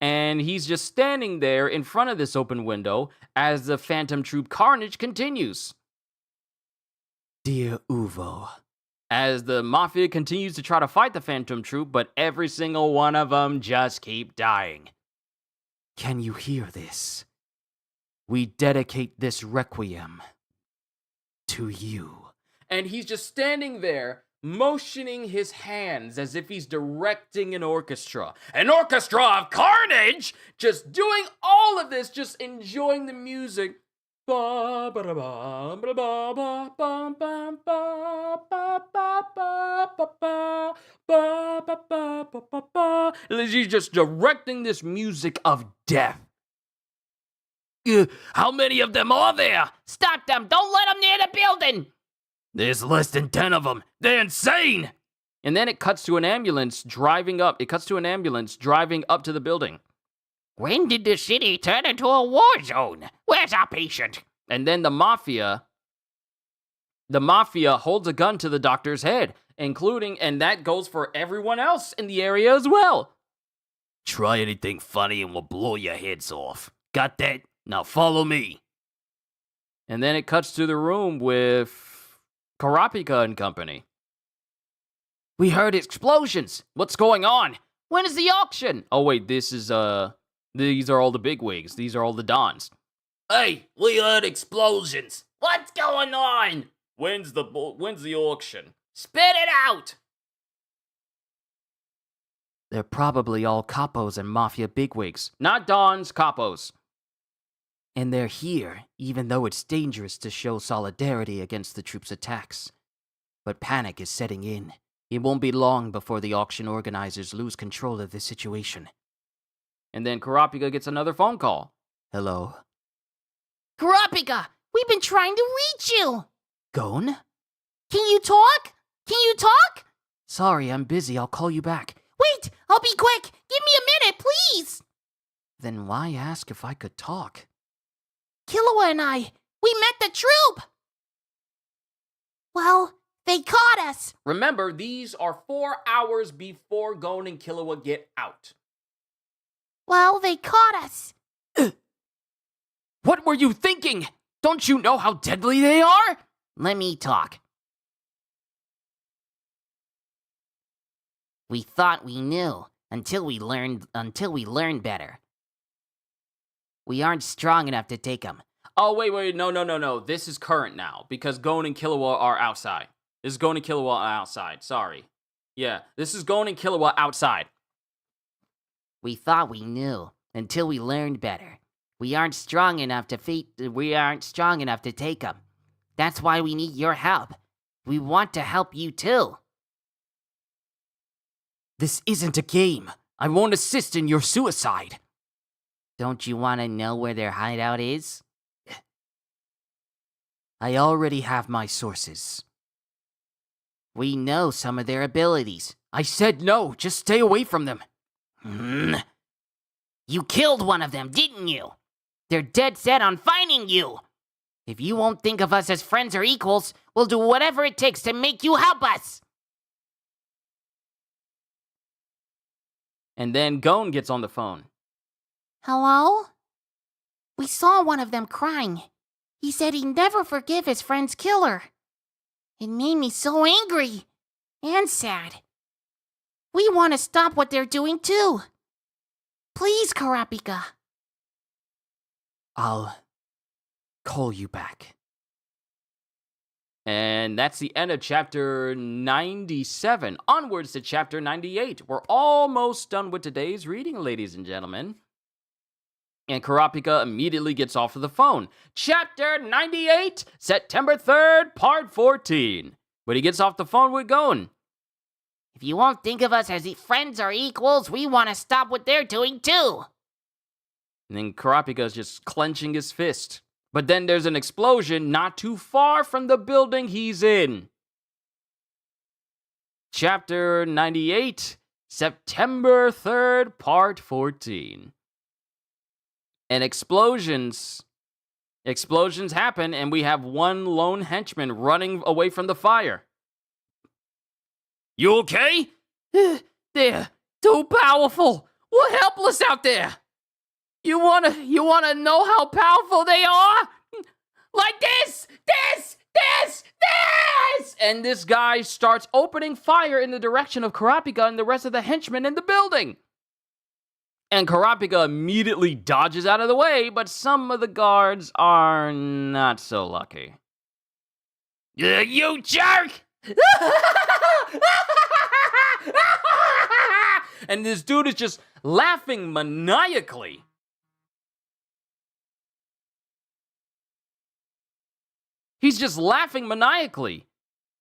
And he's just standing there in front of this open window as the Phantom Troupe carnage continues. Dear Uvo. As the Mafia continues to try to fight the Phantom Troupe, but every single one of them just keep dying. Can you hear this? We dedicate this Requiem to you. And he's just standing there, motioning his hands as if he's directing an orchestra. An orchestra of carnage! Just doing all of this, just enjoying the music. He's just directing this music of death. How many of them are there? Stop them! Don't let them near the building! There's less than 10 of them. They're insane! And then it cuts to an ambulance driving up. It cuts to an ambulance driving up to the building. When did the city turn into a war zone? Where's our patient? And then the Mafia holds a gun to the doctor's head, and that goes for everyone else in the area as well. Try anything funny and we'll blow your heads off. Got that? Now follow me. And then it cuts to the room with Kurapika and company. We heard explosions. What's going on? When is the auction? Oh wait, these are all the bigwigs. These are all the dons. Hey, we heard explosions. What's going on? When's the auction? Spit it out! They're probably all capos and mafia bigwigs. Not dons, capos. And they're here, even though it's dangerous to show solidarity against the troops' attacks. But panic is setting in. It won't be long before the auction organizers lose control of the situation. And then Kurapika gets another phone call. Hello? Kurapika, we've been trying to reach you! Gon? Can you talk? Can you talk? Sorry, I'm busy. I'll call you back. Wait, I'll be quick. Give me a minute, please. Then why ask if I could talk? Killua and I, we met the troupe. Well, they caught us. Remember, these are 4 hours before Gon and Killua get out. Well, they caught us. What were you thinking? Don't you know how deadly they are? Let me talk. We thought we knew until we learned better. We aren't strong enough to take them. Oh, wait, no. This is current now, because Gon and Killua are outside. This is Gon and Killua are outside, sorry. Yeah, this is Gon and Killua outside. We thought we knew until we learned better. We aren't strong enough to take them. That's why we need your help. We want to help you too. This isn't a game. I won't assist in your suicide. Don't you want to know where their hideout is? I already have my sources. We know some of their abilities. I said no, just stay away from them. You killed one of them, didn't you? They're dead set on finding you. If you won't think of us as friends or equals, we'll do whatever it takes to make you help us. And then Gon gets on the phone. Hello? We saw one of them crying. He said he'd never forgive his friend's killer. It made me so angry and sad. We want to stop what they're doing too. Please, Kurapika. I'll call you back. And that's the end of chapter 97. Onwards to chapter 98. We're almost done with today's reading, ladies and gentlemen. And Kurapika immediately gets off of the phone. Chapter 98, September 3rd, part 14. When he gets off the phone, we're going. If you won't think of us as friends or equals, we want to stop what they're doing too. And then Kurapika's just clenching his fist. But then there's an explosion not too far from the building he's in. Chapter 98, September 3rd, part 14. And explosions happen, and we have one lone henchman running away from the fire. You okay? They're too powerful. We're helpless out there. You wanna know how powerful they are? Like this! And this guy starts opening fire in the direction of Kurapika and the rest of the henchmen in the building. And Kurapika immediately dodges out of the way, but some of the guards are not so lucky. You jerk! And this dude is just laughing maniacally. He's just laughing maniacally.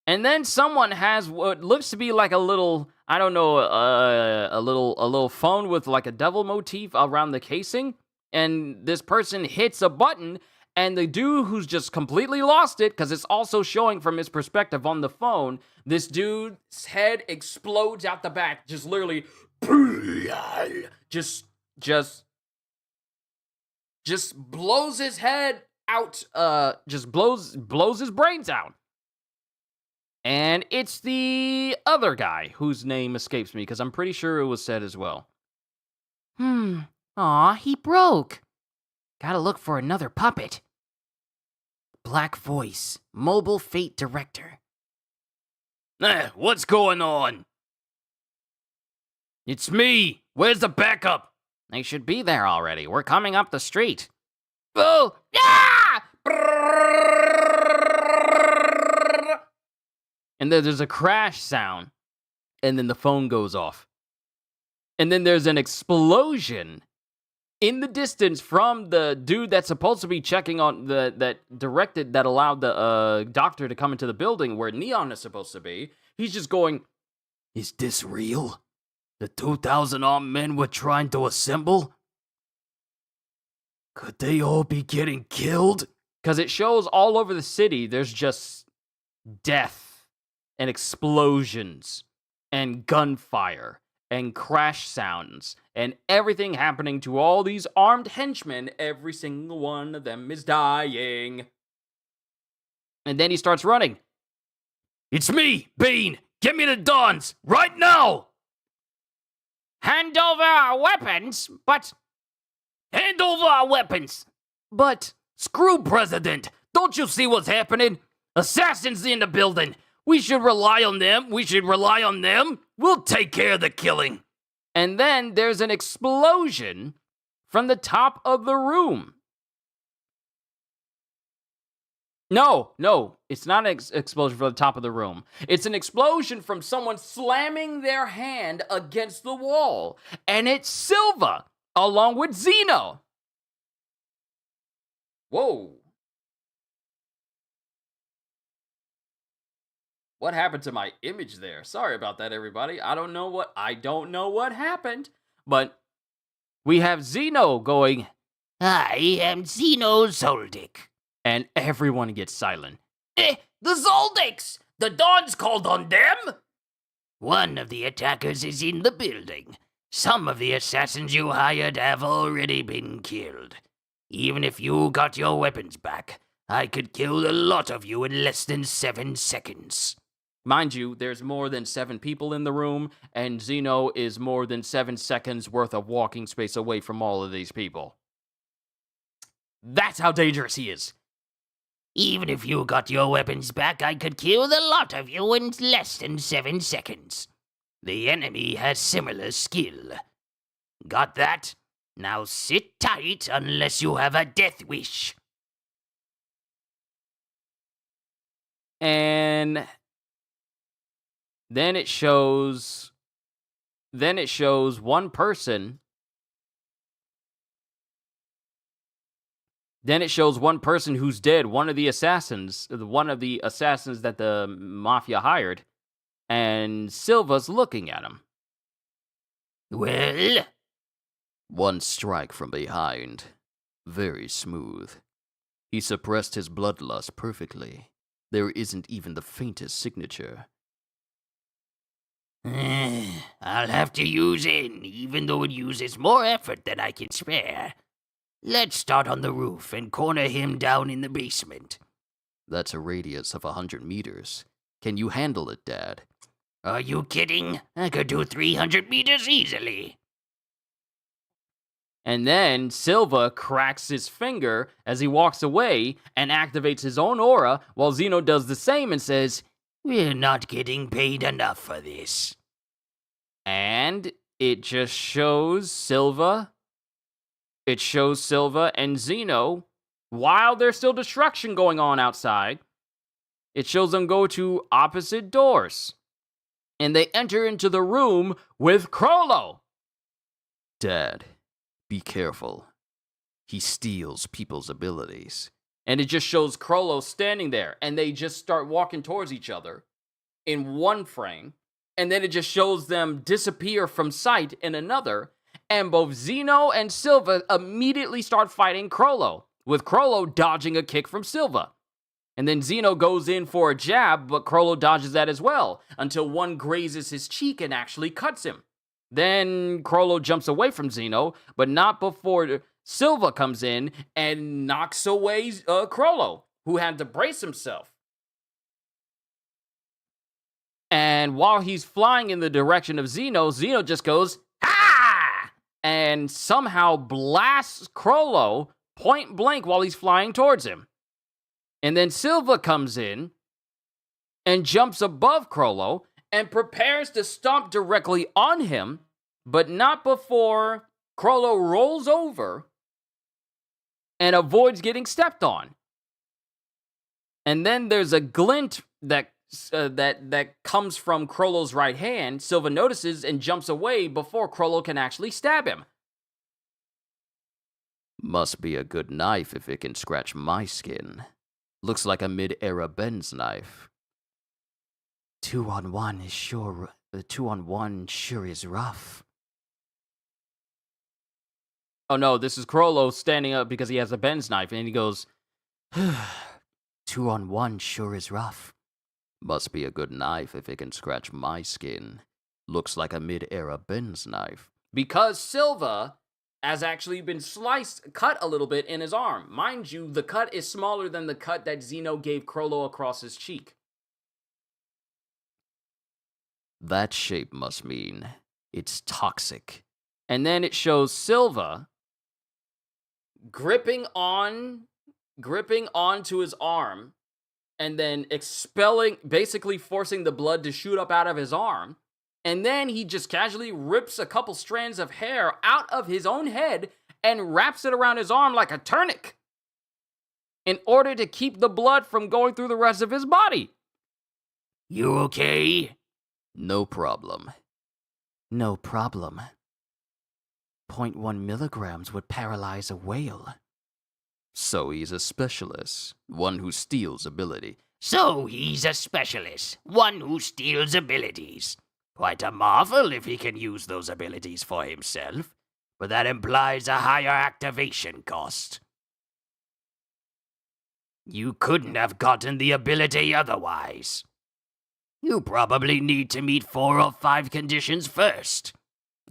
And then someone has what looks to be like a little, I don't know, a little phone with like a devil motif around the casing. And this person hits a button, and the dude who's just completely lost it, because it's also showing from his perspective on the phone, this dude's head explodes out the back, just literally, just blows his head out, just blows his brains out. And it's the other guy whose name escapes me, because I'm pretty sure it was said as well. Aw, he broke. Gotta look for another puppet. Black Voice, Mobile Fate Director. What's going on? It's me. Where's the backup? They should be there already. We're coming up the street. Oh! Ah! And then there's a crash sound. And then the phone goes off. And then there's an explosion in the distance from the dude that's supposed to be checking on that allowed the doctor to come into the building where Neon is supposed to be. He's just going, Is this real? The 2,000 armed men we're trying to assemble? Could they all be getting killed? because it shows all over the city there's just death and explosions and gunfire and crash sounds and everything happening to all these armed henchmen. Every single one of them is dying. And then he starts running. It's me, Bean! Get me the Dons! Right now! Hand over our weapons, but... Hand over our weapons! But, screw President! Don't you see what's happening? Assassins in the building! We should rely on them! We'll take care of the killing! And then there's an explosion from the top of the room. No, it's not an explosion from the top of the room. It's an explosion from someone slamming their hand against the wall. And it's Silva, along with Zeno. Whoa. What happened to my image there? Sorry about that, everybody. I don't know what happened. But we have Zeno going, I am Zeno Zoldyck. and everyone gets silent. The Zoldycks! The Dons called on them? One of the attackers is in the building. Some of the assassins you hired have already been killed. Even if you got your weapons back, I could kill a lot of you in less than 7 seconds. Mind you, there's more than 7 people in the room, and Zeno is more than 7 seconds worth of walking space away from all of these people. That's how dangerous he is. Even if you got your weapons back, I could kill the lot of you in less than 7 seconds. The enemy has similar skill. Got that? Now sit tight unless you have a death wish. And then it shows one person. Then it shows one person who's dead, one of the assassins that the mafia hired, and Silva's looking at him. Well? One strike from behind. Very smooth. He suppressed his bloodlust perfectly. There isn't even the faintest signature. I'll have to use in, even though it uses more effort than I can spare. Let's start on the roof and corner him down in the basement. That's a radius of 100 meters. Can you handle it, Dad? Are you kidding? I could do 300 meters easily. And then Silva cracks his finger as he walks away and activates his own aura, while Zeno does the same and says, We're not getting paid enough for this. and it just shows Silva. It shows Silva and Zeno, while there's still destruction going on outside, it shows them go to opposite doors. And they enter into the room with Chrollo. Dad, be careful. He steals people's abilities. And it just shows Chrollo standing there, and they just start walking towards each other in one frame. And then it just shows them disappear from sight in another. And both Zeno and Silva immediately start fighting Chrollo, with Chrollo dodging a kick from Silva. And then Zeno goes in for a jab, but Chrollo dodges that as well, until one grazes his cheek and actually cuts him. Then Chrollo jumps away from Zeno, but not before Silva comes in and knocks away Chrollo, who had to brace himself. And while he's flying in the direction of Zeno, Zeno just goes, "Ha!" and somehow blasts Chrollo point blank while he's flying towards him. And then Silva comes in and jumps above Chrollo and prepares to stomp directly on him, but not before Chrollo rolls over and avoids getting stepped on. And then there's a glint that comes from Chrollo's right hand. Silva notices and jumps away before Chrollo can actually stab him. Must be a good knife if it can scratch my skin. Looks like a mid-era Ben's knife. 2-on-1 is sure. 2-on-1 sure is rough. Oh no, this is Chrollo standing up because he has a Ben's knife, and he goes, 2-on-1 sure is rough. Must be a good knife if it can scratch my skin. Looks like a mid-era Ben's knife. because Silva has actually been cut a little bit in his arm. Mind you, the cut is smaller than the cut that Zeno gave Chrollo across his cheek. That shape must mean it's toxic. And then it shows Silva gripping onto his arm and then basically forcing the blood to shoot up out of his arm. And then he just casually rips a couple strands of hair out of his own head and wraps it around his arm like a tourniquet in order to keep the blood from going through the rest of his body. You okay? No problem. No problem. 0.1 milligrams would paralyze a whale. So he's a specialist, one who steals ability. So he's a specialist, one who steals abilities. Quite a marvel if he can use those abilities for himself, but that implies a higher activation cost. You couldn't have gotten the ability otherwise. You probably need to meet 4 or 5 conditions first.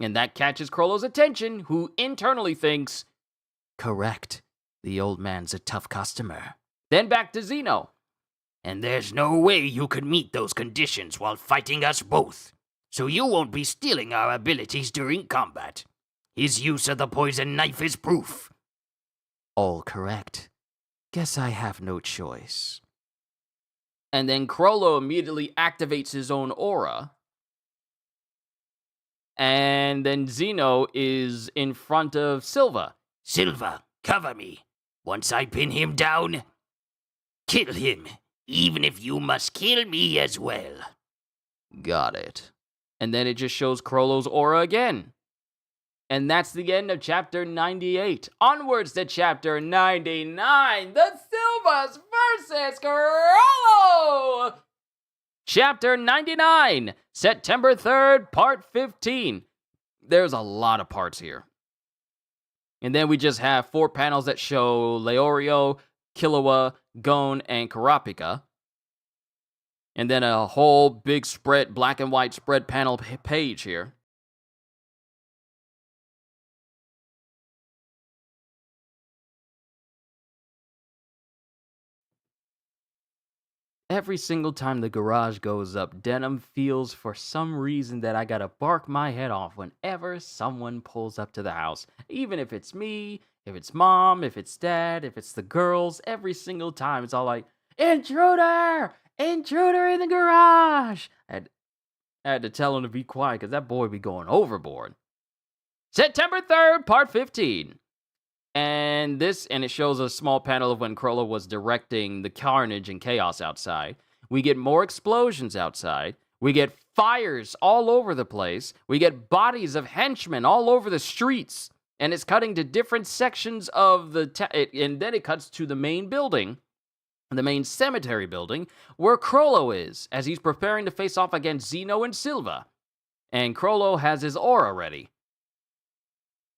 And that catches Chrollo's attention, who internally thinks, Correct. The old man's a tough customer. Then back to Zeno. And there's no way you could meet those conditions while fighting us both. So you won't be stealing our abilities during combat. His use of the poison knife is proof. All correct. Guess I have no choice. And then Chrollo immediately activates his own aura. And then Zeno is in front of Silva. Silva, cover me. Once I pin him down, kill him, even if you must kill me as well. Got it. And then it just shows Chrollo's aura again. And that's the end of chapter 98. Onwards to chapter 99. The Silvas versus Chrollo! Chapter 99, September 3rd, part 15. There's a lot of parts here. And then we just have 4 panels that show Leorio, Killua, Gon, and Kurapika. And then a whole big spread, black and white spread panel page here. Every single time the garage goes up, Denim feels for some reason that I gotta bark my head off whenever someone pulls up to the house. Even if it's me, if it's mom, if it's dad, if it's the girls, every single time it's all like, intruder! Intruder in the garage! I had to tell him to be quiet because that boy be going overboard. September 3rd, part 15. And it shows a small panel of when Chrollo was directing the carnage and chaos outside. We get more explosions outside. We get fires all over the place. We get bodies of henchmen all over the streets. And it's cutting to different sections of and then it cuts to the main building, the main cemetery building, where Chrollo is, as he's preparing to face off against Zeno and Silva. And Chrollo has his aura ready.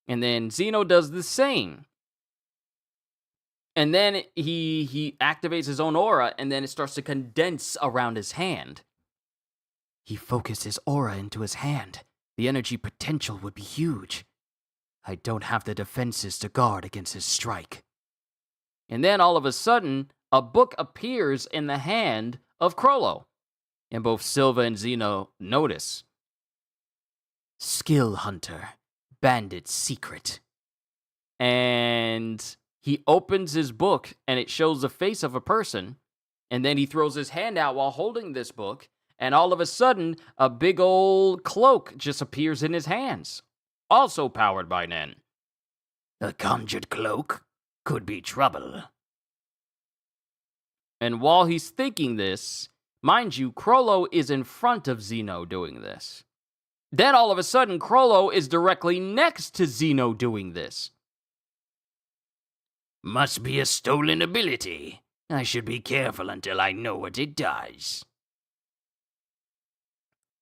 And then Zeno does the same. And then he activates his own aura, and then it starts to condense around his hand. He focused his aura into his hand. The energy potential would be huge. I don't have the defenses to guard against his strike. And then all of a sudden, a book appears in the hand of Chrollo. And both Silva and Zeno notice. Skill Hunter. Bandit's Secret. And he opens his book, and it shows the face of a person. And then he throws his hand out while holding this book. And all of a sudden, a big old cloak just appears in his hands. Also powered by Nen. A conjured cloak? Could be trouble. And while he's thinking this, mind you, Chrollo is in front of Zeno doing this. Then all of a sudden, Chrollo is directly next to Zeno doing this. Must be a stolen ability. I should be careful until I know what it does.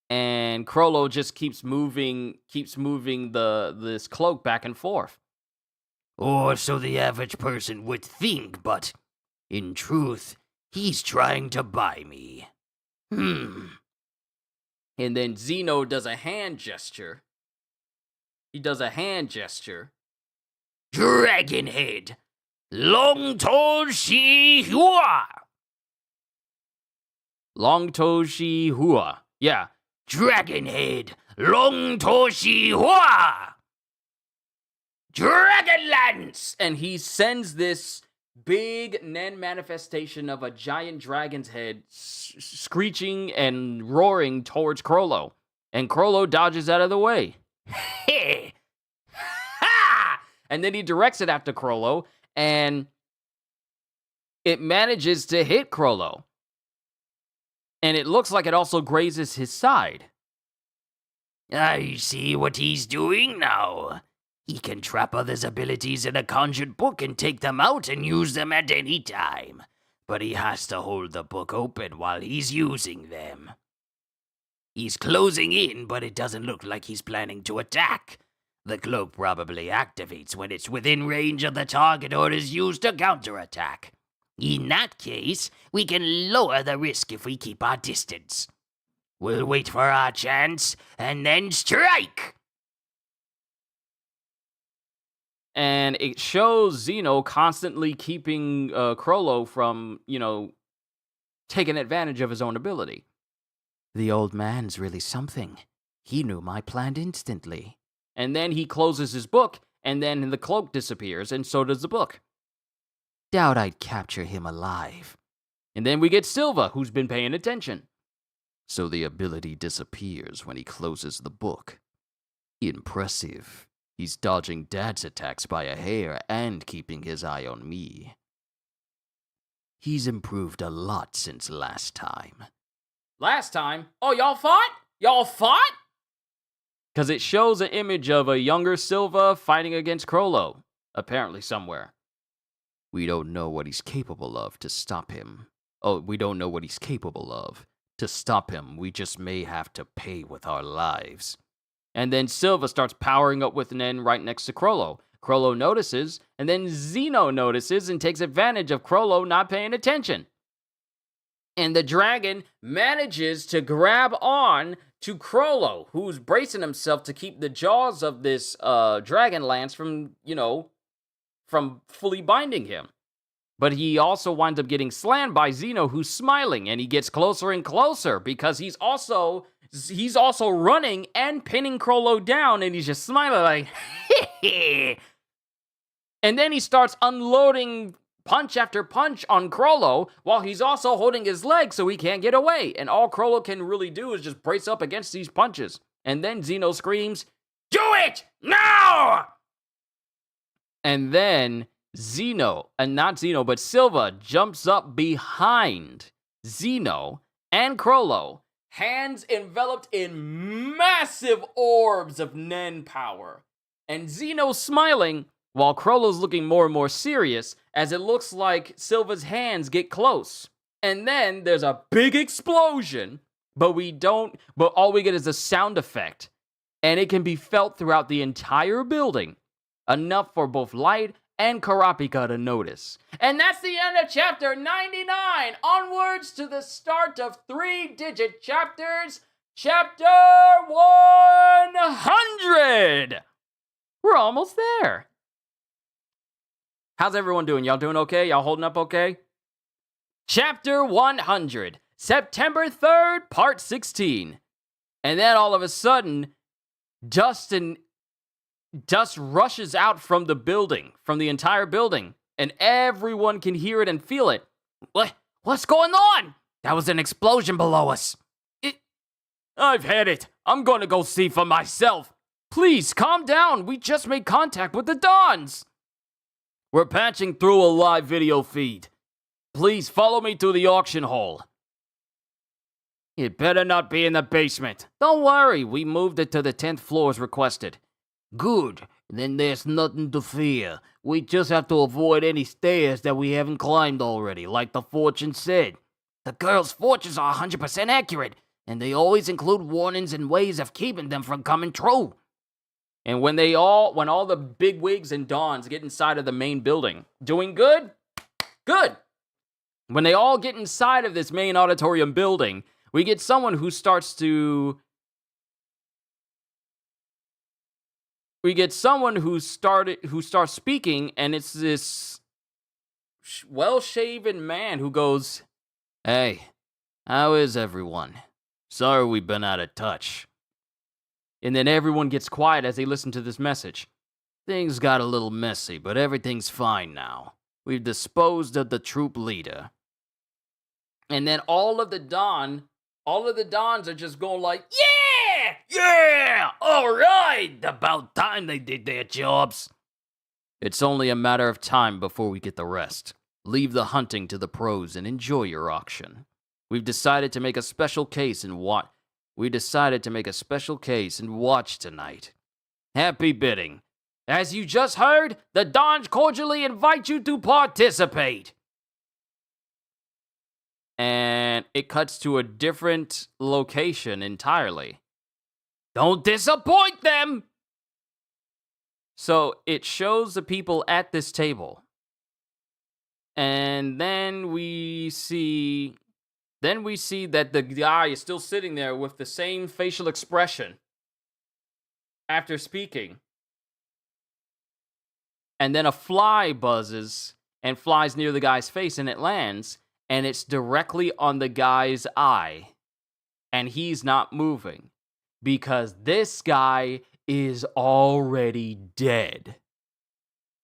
And Chrollo just keeps moving this cloak back and forth. Or so the average person would think, but in truth, he's trying to buy me. And then Zeno does a hand gesture. He does a hand gesture. Dragonhead! Long To Shi Hua! Long To Shi Hua. Yeah. Dragonhead! Long To Shi Hua! Dragonlance! And he sends this big Nen manifestation of a giant dragon's head screeching and roaring towards Chrollo. And Chrollo dodges out of the way. Heh! Ha! And then he directs it after Chrollo, and it manages to hit Chrollo. And it looks like it also grazes his side. I see what he's doing now. He can trap others' abilities in a conjured book and take them out and use them at any time. But he has to hold the book open while he's using them. He's closing in, but it doesn't look like he's planning to attack. The cloak probably activates when it's within range of the target or is used to counterattack. In that case, we can lower the risk if we keep our distance. We'll wait for our chance and then strike! And it shows Zeno constantly keeping Chrollo from, taking advantage of his own ability. The old man's really something. He knew my plan instantly. And then he closes his book, and then the cloak disappears, and so does the book. Doubt I'd capture him alive. And then we get Silva, who's been paying attention. So the ability disappears when he closes the book. Impressive. He's dodging Dad's attacks by a hair and keeping his eye on me. He's improved a lot since last time. Last time? Oh, y'all fought? Y'all fought? Because it shows an image of a younger Silva fighting against Chrollo, apparently somewhere. We don't know what he's capable of to stop him. Oh, we don't know what he's capable of. To stop him, we just may have to pay with our lives. And then Silva starts powering up with Nen right next to Chrollo. Chrollo notices, and then Zeno notices and takes advantage of Chrollo not paying attention. And the dragon manages to grab on to Chrollo, who's bracing himself to keep the jaws of this dragon lance from, from fully binding him. But he also winds up getting slammed by Zeno, who's smiling, and he gets closer and closer because he's also running and pinning Chrollo down, and he's just smiling like, hee. And then he starts unloading punch after punch on Chrollo while he's also holding his leg so he can't get away. And all Chrollo can really do is just brace up against these punches. And then Zeno screams, "Do it! Now!" And then Silva jumps up behind Zeno and Chrollo, hands enveloped in massive orbs of Nen power. And Zeno's smiling while Chrollo's looking more and more serious as it looks like Silva's hands get close. And then there's a big explosion, but all we get is a sound effect. And it can be felt throughout the entire building, enough for both Light and Kurapika to notice. And that's the end of chapter 99. Onwards to the start of 3-digit chapters, chapter 100. We're almost there. How's everyone doing? Y'all doing okay? Y'all holding up okay? Chapter 100, September 3rd, part 16. And then all of a sudden, dust rushes out from the building, from the entire building, and everyone can hear it and feel it. What's going on? That was an explosion below us. I've had it. I'm going to go see for myself. Please, calm down. We just made contact with the Dons. We're patching through a live video feed. Please follow me to the auction hall. It better not be in the basement. Don't worry, we moved it to the 10th floor as requested. Good, then there's nothing to fear. We just have to avoid any stairs that we haven't climbed already, like the fortune said. The girls' fortunes are 100% accurate, and they always include warnings and ways of keeping them from coming true. And when all the bigwigs and dons get inside of the main building, doing good? Good. When they all get inside of this main auditorium building, we get someone who starts speaking, and it's this well-shaven man who goes, "Hey, how is everyone? Sorry we've been out of touch." And then everyone gets quiet as they listen to this message. Things got a little messy, but everything's fine now. We've disposed of the Troupe leader. And then all of the Dons are just going like, yeah! Yeah! All right! About time they did their jobs. It's only a matter of time before we get the rest. Leave the hunting to the pros and enjoy your auction. We've decided to make a special case and watch tonight. Happy bidding. As you just heard, the Dons cordially invite you to participate. And it cuts to a different location entirely. Don't disappoint them! So it shows the people at this table. And then we see that the guy is still sitting there with the same facial expression after speaking. And then a fly buzzes and flies near the guy's face, and it lands, and it's directly on the guy's eye. And he's not moving because this guy is already dead.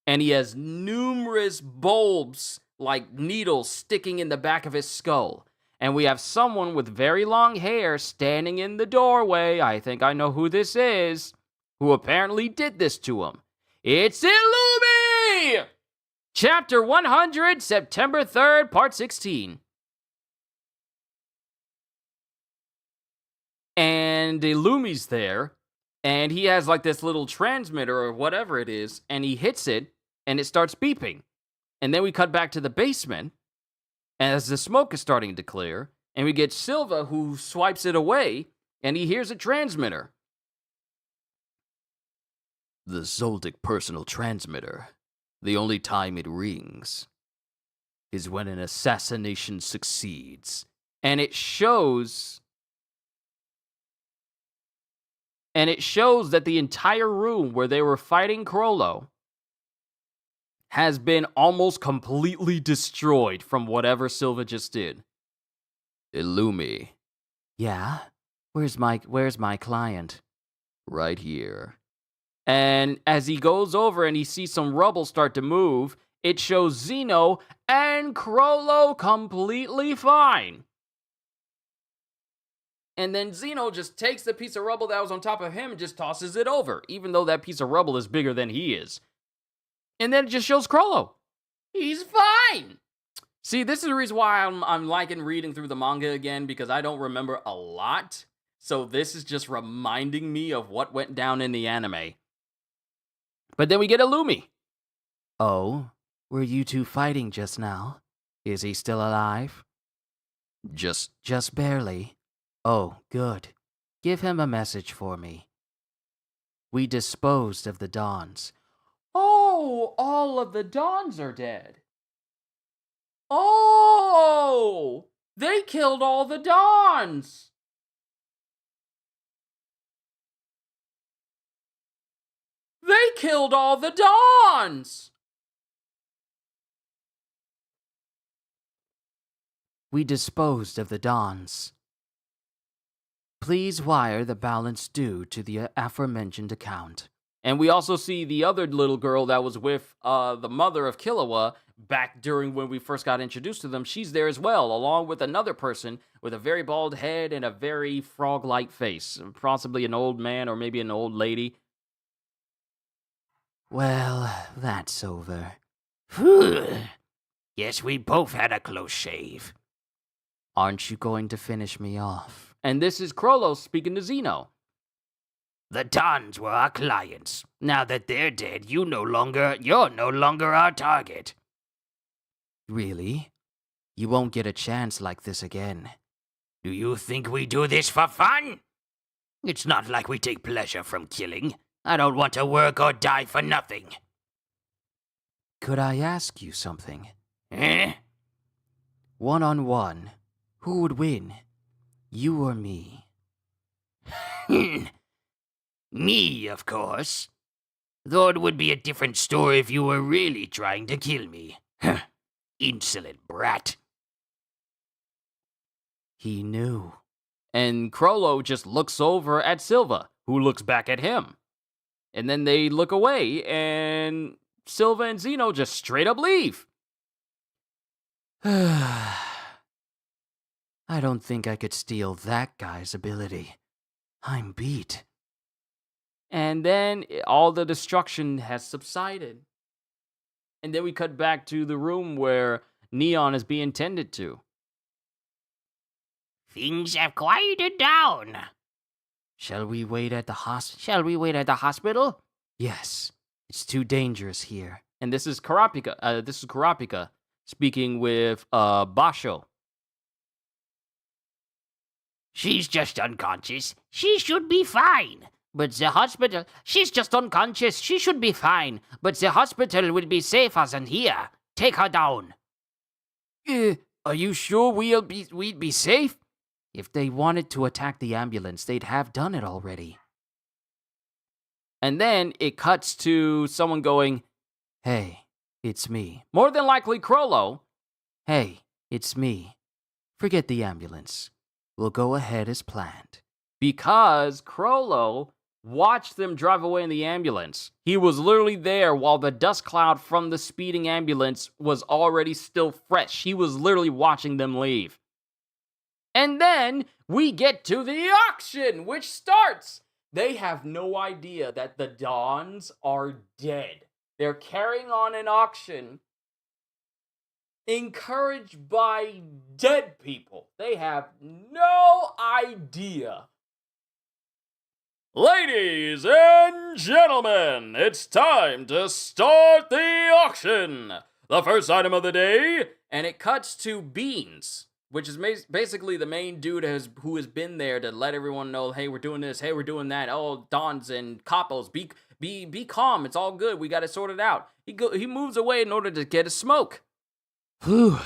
And he has numerous bulbs, like needles, sticking in the back of his skull. And we have someone with very long hair standing in the doorway. I think I know who this is. who apparently did this to him. It's Illumi! Chapter 100, September 3rd, Part 16. And Illumi's there, and he has like this little transmitter or whatever it is, and he hits it, and it starts beeping. And then we cut back to the basement, as the smoke is starting to clear, and we get Silva who swipes it away, and he hears a transmitter. The Zoldyck personal transmitter. The only time it rings is when an assassination succeeds. And it shows that the entire room where they were fighting Chrollo has been almost completely destroyed from whatever Silva just did. Illumi. Yeah? Where's my client? Right here. And as he goes over and he sees some rubble start to move, it shows Zeno and Chrollo completely fine. And then Zeno just takes the piece of rubble that was on top of him and just tosses it over, even though that piece of rubble is bigger than he is. And then it just shows Chrollo. He's fine. See, this is the reason why I'm liking reading through the manga again, because I don't remember a lot. So this is just reminding me of what went down in the anime. But then we get Illumi. Oh, were you two fighting just now? Is he still alive? Just barely. Oh, good. Give him a message for me. We disposed of the Dons. Oh, all of the Dons are dead. Oh, they killed all the Dons. They killed all the Dons. We disposed of the Dons. Please wire the balance due to the aforementioned account. And we also see the other little girl that was with the mother of Killua back during when we first got introduced to them. She's there as well, along with another person with a very bald head and a very frog-like face. Possibly an old man or maybe an old lady. Well, that's over. Yes, we both had a close shave. Aren't you going to finish me off? And this is Chrollo speaking to Zeno. The Dons were our clients. Now that they're dead, you're no longer our target. Really? You won't get a chance like this again. Do you think we do this for fun? It's not like we take pleasure from killing. I don't want to work or die for nothing. Could I ask you something? Eh? 1-on-1, who would win? You or me? Me, of course. Though it would be a different story if you were really trying to kill me. Insolent brat. He knew. And Chrollo just looks over at Silva, who looks back at him. And then they look away, and Silva and Zeno just straight up leave. I don't think I could steal that guy's ability. I'm beat. And then all the destruction has subsided. And then we cut back to the room where Neon is being tended to. Things have quieted down. Shall we wait at the hospital? Yes. It's too dangerous here. And this is Kurapika speaking with Basho. She's just unconscious. She should be fine. But the hospital... She's just unconscious. She should be fine. But the hospital will be safer than here. Take her down. Are you sure we'd be safe? If they wanted to attack the ambulance, they'd have done it already. And then it cuts to someone going, Hey, it's me. more than likely Chrollo. Hey, it's me. Forget the ambulance. We'll go ahead as planned. Because Chrollo watched them drive away in the ambulance. He was literally there while the dust cloud from the speeding ambulance was already still fresh. He was literally watching them leave. And then we get to the auction, which starts They have no idea that the Dons are dead. They're carrying on an auction encouraged by dead people. They have no idea. Ladies and gentlemen, it's time to start the auction. The first item of the day, and it cuts to Beans, which is basically the main dude who has been there to let everyone know, hey, we're doing this, hey, we're doing that. Oh, Dons and Capos, be calm. It's all good. We got it sorted out. He moves away in order to get a smoke. Whew.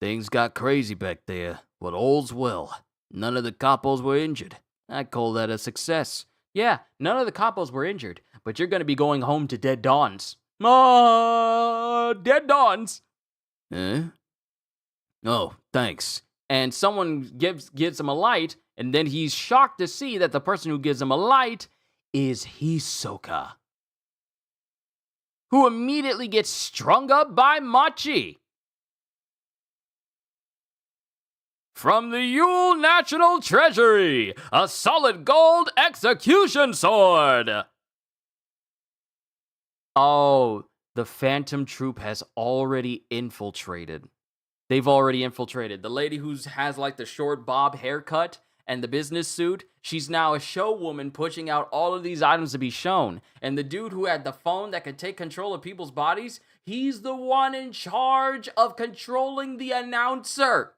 Things got crazy back there, but all's well. None of the capos were injured. I call that a success. Yeah, none of the capos were injured, but you're going to be going home to dead Dons. Dead Dons. Eh? Oh, thanks. And someone gives him a light, and then he's shocked to see that the person who gives him a light is Hisoka, who immediately gets strung up by Machi. From the Yule National Treasury, a solid gold execution sword. Oh, the Phantom Troupe has already infiltrated. They've already infiltrated. The lady who has like the short bob haircut and the business suit, she's now a show woman pushing out all of these items to be shown. And the dude who had the phone that could take control of people's bodies, he's the one in charge of controlling the announcer.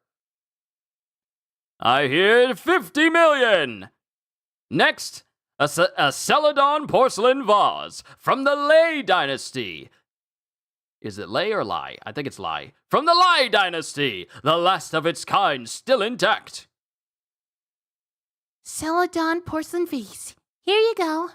I hear 50 million. Next, a Celadon porcelain vase from the Lei dynasty. Is it Lei or Lai? I think it's Lai. From the Lai dynasty, the last of its kind still intact. Celadon porcelain vase. Here you go.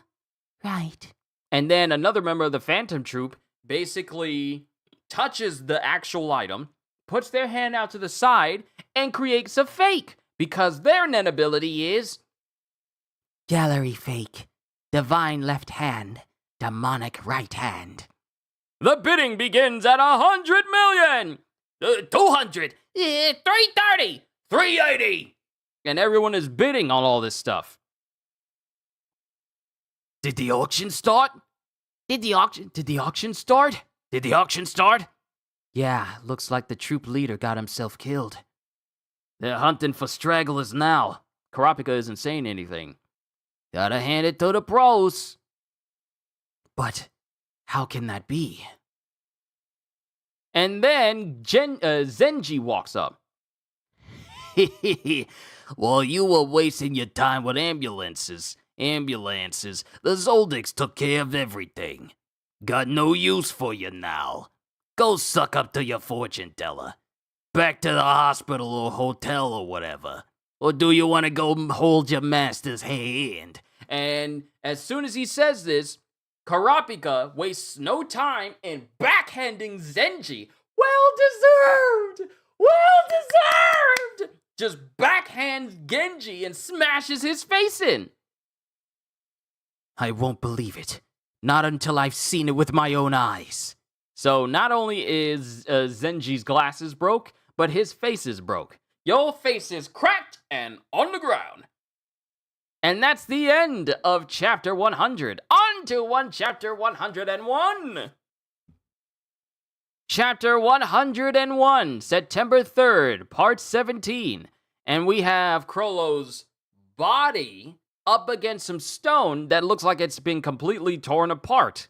Right. And then another member of the Phantom Troupe basically touches the actual item, puts their hand out to the side, and creates a fake. Because their net ability is Gallery fake. Divine left hand. Demonic right hand. the bidding begins at 100 million, 200, 330, 380. and everyone is bidding on all this stuff. Did the auction start? Did the auction start? Did the auction start? Yeah, looks like the troop leader got himself killed. They're hunting for stragglers now. Kurapika isn't saying anything. Gotta hand it to the pros. But how can that be? And then Zenji walks up. While you were wasting your time with ambulances, the Zoldycks took care of everything. Got no use for you now. Go suck up to your fortune teller. Back to the hospital or hotel or whatever. Or do you want to go hold your master's hand? And as soon as he says this, Kurapika wastes no time in backhanding Zenji. Well deserved! Well deserved! Just backhands Genji and smashes his face in. I won't believe it. Not until I've seen it with my own eyes. So not only is Zenji's glasses broke, but his face is broke. Your face is cracked and on the ground. And that's the end of chapter 100. On to chapter 101. Chapter 101, September 3rd, part 17. And we have Chrollo's body up against some stone that looks like it's been completely torn apart.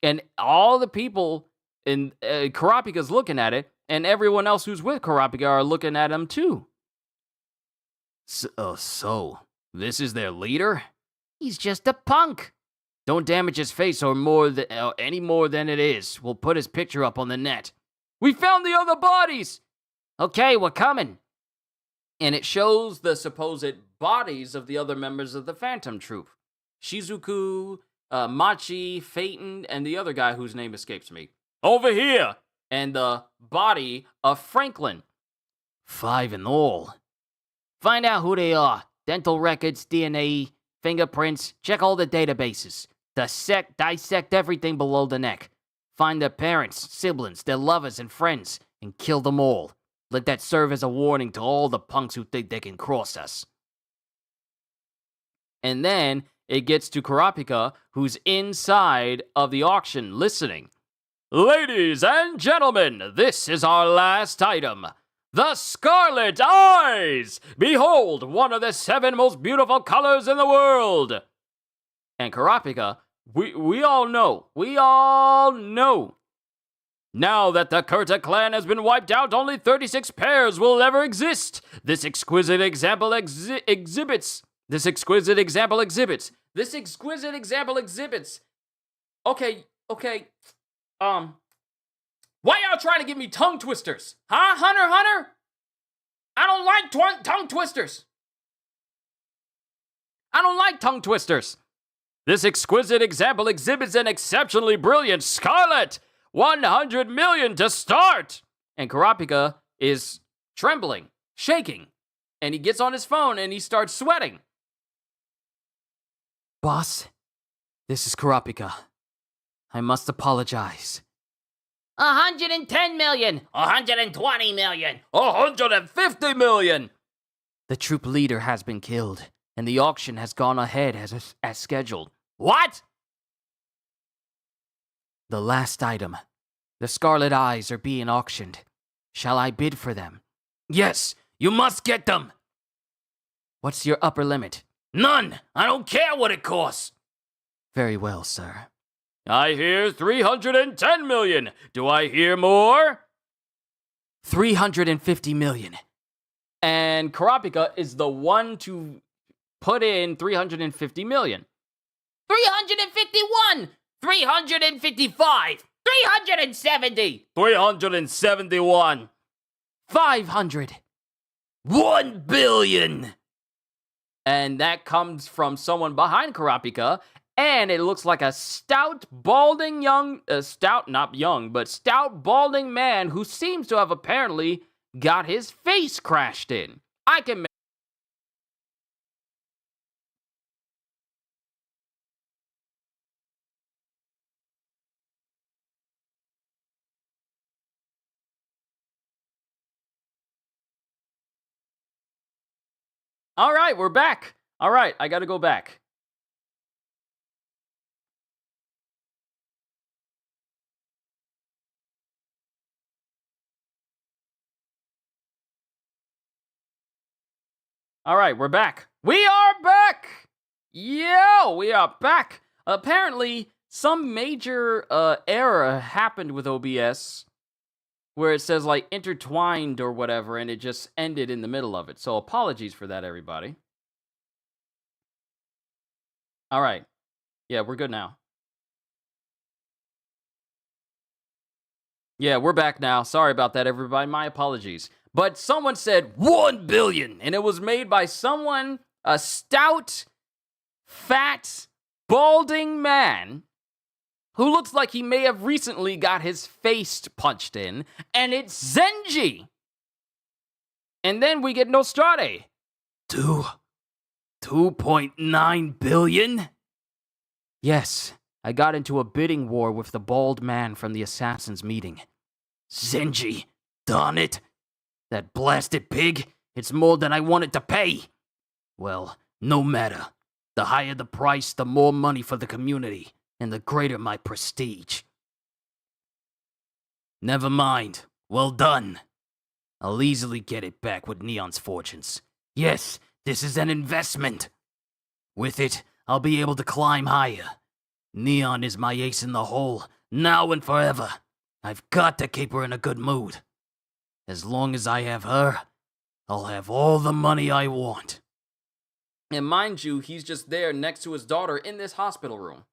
And all the people in Kurapika's looking at it, and everyone else who's with Kurapika are looking at him too. So, this is their leader? He's just a punk. Don't damage his face any more than it is. We'll put his picture up on the net. We found the other bodies! Okay, we're coming. And it shows the supposed bodies of the other members of the Phantom Troupe. Shizuku, Machi, Phaeton, and the other guy whose name escapes me. Over here! And the body of Franklin. 5 in all. Find out who they are. Dental records, DNA, fingerprints. Check all the databases. Dissect everything below the neck. Find their parents, siblings, their lovers, and friends, and kill them all. Let that serve as a warning to all the punks who think they can cross us. And then it gets to Kurapika, who's inside of the auction listening. Ladies and gentlemen, this is our last item. The Scarlet Eyes! Behold, one of the 7 most beautiful colors in the world! And Kurapika, we all know. Now that the Kurta clan has been wiped out, only 36 pairs will ever exist. This exquisite example exhibits. Okay. Why y'all trying to give me tongue twisters? Huh, Hunter? I don't like tongue twisters. This exquisite example exhibits an exceptionally brilliant scarlet. 100 million to start. And Kurapika is trembling, shaking, and he gets on his phone and he starts sweating. Boss, this is Kurapika. I must apologize. 110 million, 120 million, 150 million. The Troupe leader has been killed, and the auction has gone ahead as scheduled. What? The last item. The Scarlet Eyes are being auctioned. Shall I bid for them? Yes, you must get them. What's your upper limit? None. I don't care what it costs. Very well, sir. I hear 310 million. Do I hear more? 350 million. And Kurapika is the one to put in 350 million. 351, 355, 370, 371. 500. 1 billion. And that comes from someone behind Kurapika. And it looks like a stout, balding stout balding man who seems to have apparently got his face crashed in. I can All right, we're back. All right, I gotta go back. All right, we're back. We are back! Yo, we are back. Apparently, some major error happened with OBS where it says, like, intertwined or whatever, and it just ended in the middle of it. So apologies for that, everybody. All right. Yeah, we're good now. Yeah, we're back now. Sorry about that, everybody. My apologies. But someone said 1 billion, and it was made by someone, a stout, fat, balding man who looks like he may have recently got his face punched in, and it's Zenji. And then we get Nostrad. 2.9 billion? Yes, I got into a bidding war with the bald man from the assassins meeting. Zenji, darn it. That blasted pig, it's more than I wanted to pay. Well, no matter. The higher the price, the more money for the community, and the greater my prestige. Never mind. Well done. I'll easily get it back with Neon's fortunes. Yes, this is an investment. With it, I'll be able to climb higher. Neon is my ace in the hole, now and forever. I've got to keep her in a good mood. As long as I have her, I'll have all the money I want. And mind you, he's just there next to his daughter in this hospital room.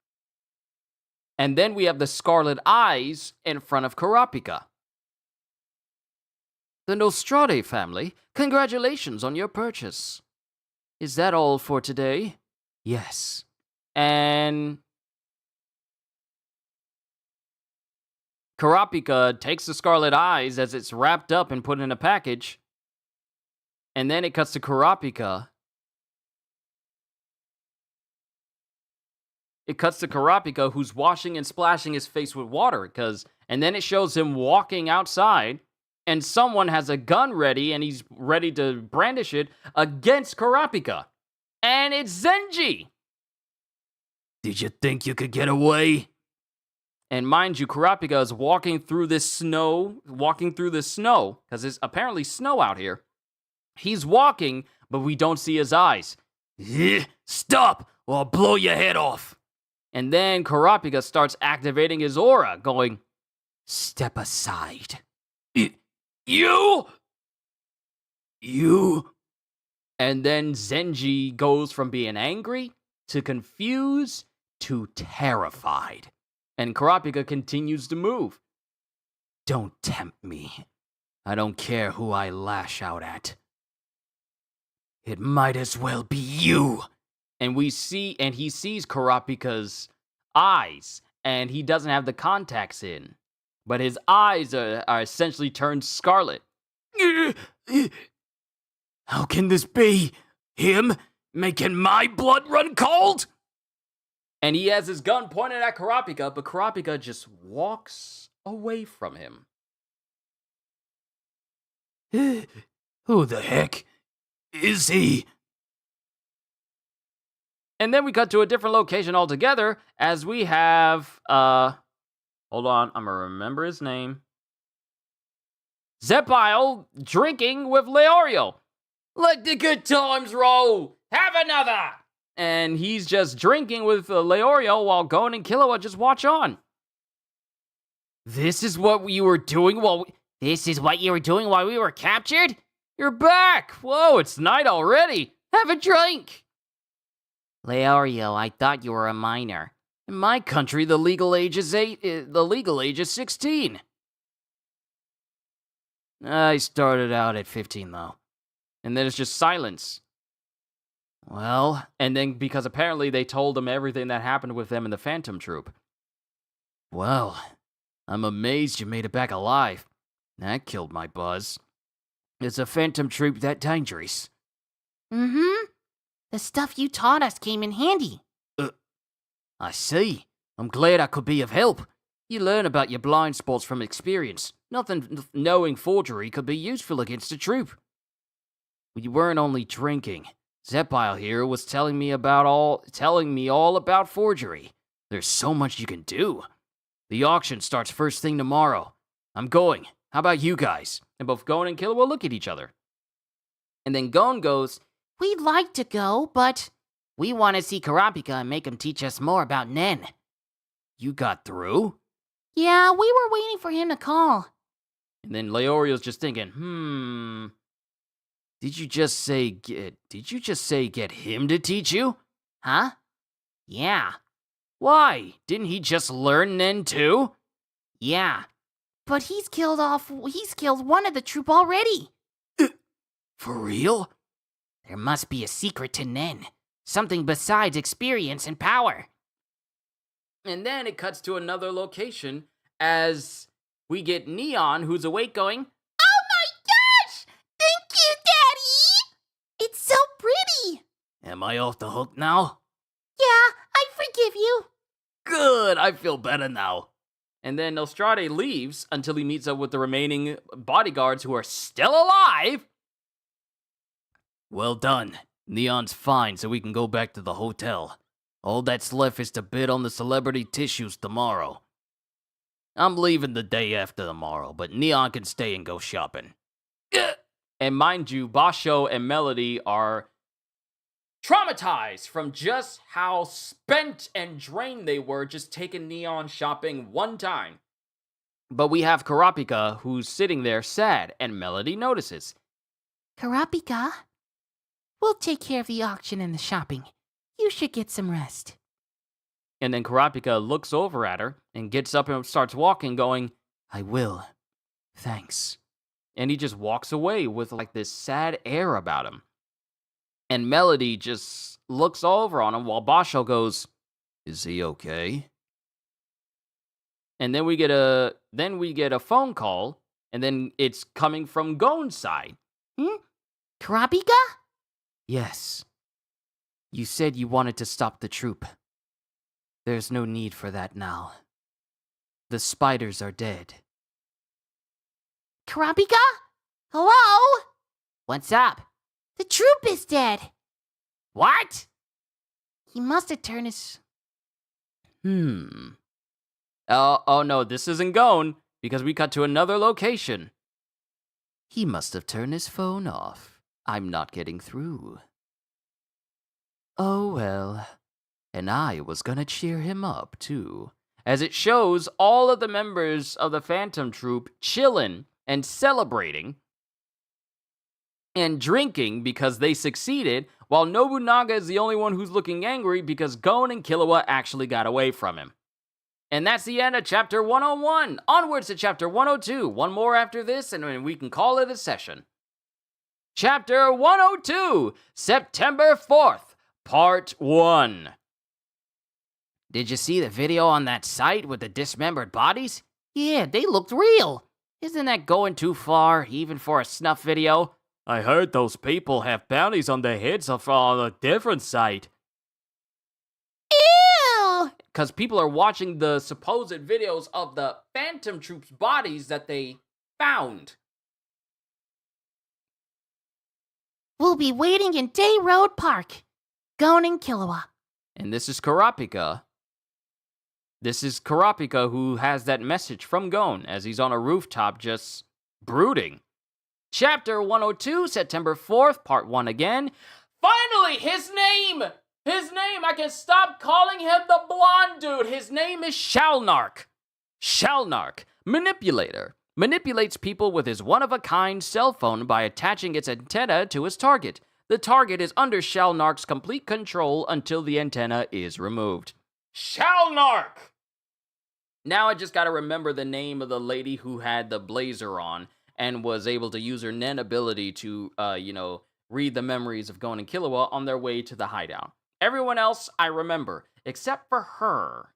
And then we have the Scarlet Eyes in front of Kurapika. The Nostrad family, congratulations on your purchase. Is that all for today? Yes. And Kurapika takes the Scarlet Eyes as it's wrapped up and put in a package. And then it cuts to Kurapika. It cuts to Kurapika, who's washing and splashing his face with water. And then it shows him walking outside, and someone has a gun ready, and he's ready to brandish it against Kurapika. And it's Zenji! Did you think you could get away? And mind you, Kurapika is walking through the snow, because it's apparently snow out here. He's walking, but we don't see his eyes. Stop, or I'll blow your head off. And then Kurapika starts activating his aura, going, Step aside. You! You? And then Zenji goes from being angry to confused to terrified. And Kurapika continues to move. Don't tempt me. I don't care who I lash out at. It might as well be you. And he sees Kurapika's eyes, and he doesn't have the contacts in. But his eyes are essentially turned scarlet. How can this be? Him making my blood run cold? And he has his gun pointed at Kurapika, but Kurapika just walks away from him. Who the heck is he? And then we cut to a different location altogether, as we have, hold on, I'm gonna remember his name. Zepile drinking with Leorio. Let the good times roll! Have another! And he's just drinking with Leorio while Gon and Killua just watch on. This is what you were doing while we were captured? You're back! Whoa, it's night already! Have a drink! Leorio, I thought you were a minor. In my country, the legal age is 16. I started out at 15, though. And then it's just silence. Well, and then because apparently they told him everything that happened with them in the Phantom Troupe. Well, I'm amazed you made it back alive. That killed my buzz. Is a Phantom Troupe that dangerous? Mm-hmm. The stuff you taught us came in handy. I see. I'm glad I could be of help. You learn about your blind spots from experience. Nothing knowing forgery could be useful against a troupe. You weren't only drinking. Zepile here was telling me all about forgery. There's so much you can do. The auction starts first thing tomorrow. I'm going. How about you guys? And both Gon and Killua look at each other. And then Gon goes, We'd like to go, but we want to see Kurapika and make him teach us more about Nen. You got through? yeah, we were waiting for him to call. And then Leorio's just thinking, Did you just say get him to teach you? Huh? Yeah. Why? Didn't he just learn Nen too? Yeah. But he's killed one of the troop already. For real? There must be a secret to Nen. Something besides experience and power. And then it cuts to another location as we get Neon, who's awake, going, Oh my gosh! Thank you, Daddy! It's so pretty! Am I off the hook now? Yeah, I forgive you. Good, I feel better now. And then Nostrad leaves until he meets up with the remaining bodyguards who are still alive. Well done. Neon's fine, so we can go back to the hotel. All that's left is to bid on the celebrity tissues tomorrow. I'm leaving the day after tomorrow, but Neon can stay and go shopping. And mind you, Basho and Melody are traumatized from just how spent and drained they were just taking Neon shopping one time. But we have Kurapika, who's sitting there sad, and Melody notices. Kurapika, we'll take care of the auction and the shopping. You should get some rest. And then Kurapika looks over at her and gets up and starts walking, going, I will. Thanks. And he just walks away with like this sad air about him. And Melody just looks over on him while Basho goes, Is he okay? And then we get a phone call, and then it's coming from Gon's side. Kurapika? Yes. You said you wanted to stop the troupe. There's no need for that now. The spiders are dead. Kurapika? Hello? What's up? The troop is dead. What? He must have turned his... Oh no, this isn't Gon, because we cut to another location. He must have turned his phone off. I'm not getting through. Oh well. And I was gonna cheer him up, too. As it shows all of the members of the Phantom Troupe chilling and celebrating and drinking because they succeeded, while Nobunaga is the only one who's looking angry because Gon and Killua actually got away from him. And that's the end of Chapter 101. Onwards to Chapter 102. One more after this, and we can call it a session. Chapter 102, September 4th, Part 1. Did you see the video on that site with the dismembered bodies? Yeah, they looked real. Isn't that going too far, even for a snuff video? I heard those people have bounties on their heads on a different site. Ew! Because people are watching the supposed videos of the Phantom Troupe's bodies that they found. We'll be waiting in Day Road Park. Gon and Killua. And this is Kurapika. This is Kurapika who has that message from Gon as he's on a rooftop just brooding. Chapter 102, September 4th, Part 1 again. Finally, his name! His name! I can stop calling him the blonde dude! His name is Shalnark. Shalnark, manipulator. Manipulates people with his one-of-a-kind cell phone by attaching its antenna to his target. The target is under Shalnark's complete control until the antenna is removed. Shalnark! Now I just gotta remember the name of the lady who had the blazer on and was able to use her Nen ability to, read the memories of Gon and Killua on their way to the hideout. Everyone else I remember, except for her.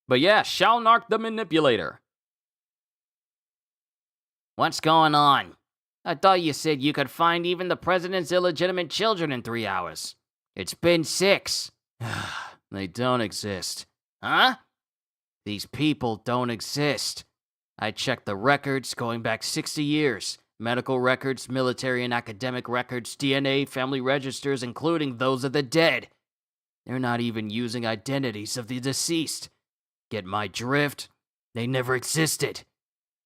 But yeah, Shalnark the Manipulator. What's going on? I thought you said you could find even the president's illegitimate children in 3 hours. It's been 6. They don't exist. Huh? These people don't exist. I checked the records going back 60 years. Medical records, military and academic records, DNA, family registers, including those of the dead. They're not even using identities of the deceased. Get my drift? They never existed.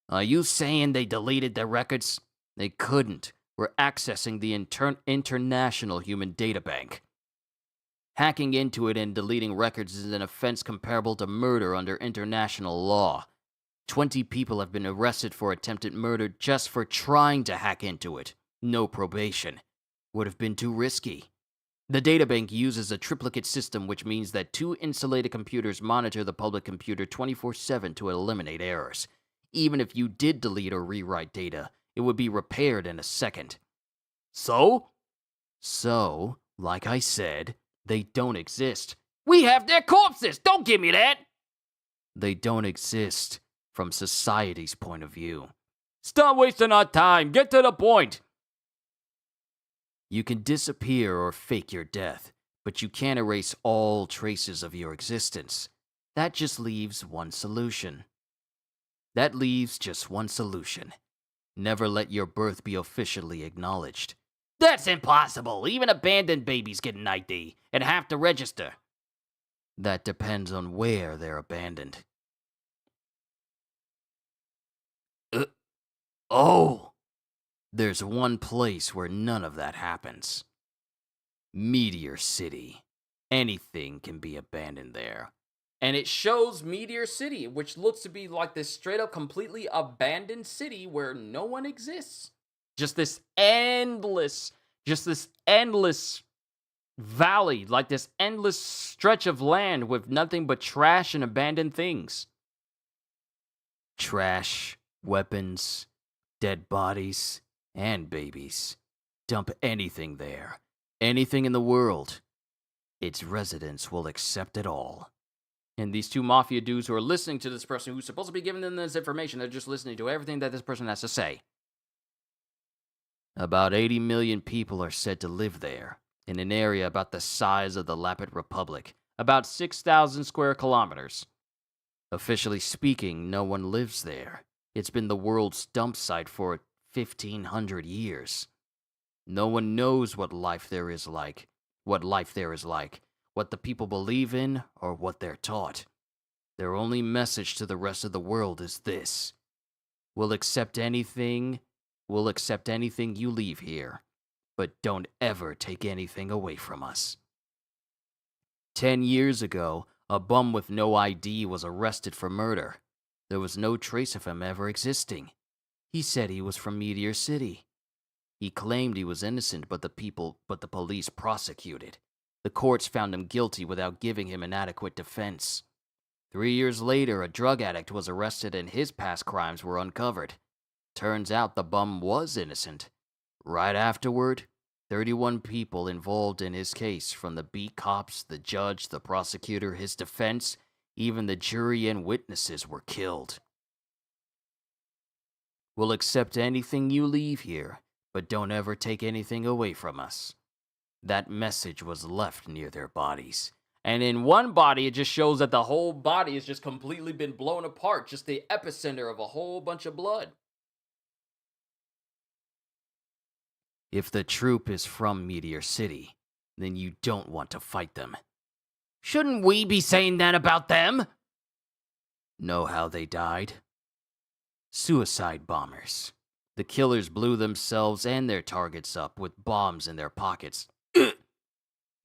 Are you saying they deleted their records? They couldn't. We're accessing the International Human Data Bank. Hacking into it and deleting records is an offense comparable to murder under international law. 20 people have been arrested for attempted murder just for trying to hack into it. No probation. Would have been too risky. The databank uses a triplicate system, which means that 2 insulated computers monitor the public computer 24/7 to eliminate errors. Even if you did delete or rewrite data, it would be repaired in a second. So, like I said, they don't exist. We have their corpses! Don't give me that! They don't exist from society's point of view. Stop wasting our time. Get to the point. You can disappear or fake your death, but you can't erase all traces of your existence. That just leaves one solution. Never let your birth be officially acknowledged. That's impossible. Even abandoned babies get an ID and have to register. That depends on where they're abandoned. There's one place where none of that happens. Meteor City. Anything can be abandoned there. And it shows Meteor City, which looks to be like this straight up completely abandoned city where no one exists. Just this endless valley, like this endless stretch of land with nothing but trash and abandoned things. Trash, weapons, dead bodies, and babies. Dump anything there. Anything in the world. Its residents will accept it all. And these 2 mafia dudes who are listening to this person who's supposed to be giving them this information, they're just listening to everything that this person has to say. About 80 million people are said to live there, in an area about the size of the Lapid Republic, about 6,000 square kilometers. Officially speaking, no one lives there. It's been the world's dump site for 1,500 years. No one knows what life there is like, what the people believe in, or what they're taught. Their only message to the rest of the world is this: we'll accept anything you leave here, but don't ever take anything away from us. 10 years ago, a bum with no ID was arrested for murder. There was no trace of him ever existing. He said he was from Meteor City. He claimed he was innocent, but the police prosecuted. The courts found him guilty without giving him an adequate defense. 3 years later, a drug addict was arrested and his past crimes were uncovered. Turns out the bum was innocent. Right afterward, 31 people involved in his case, from the beat cops, the judge, the prosecutor, his defense, even the jury and witnesses were killed. We'll accept anything you leave here, but don't ever take anything away from us. That message was left near their bodies. And in one body, it just shows that the whole body has just completely been blown apart, just the epicenter of a whole bunch of blood. If the Troupe is from Meteor City, then you don't want to fight them. Shouldn't we be saying that about them? Know how they died? Suicide bombers. The killers blew themselves and their targets up with bombs in their pockets.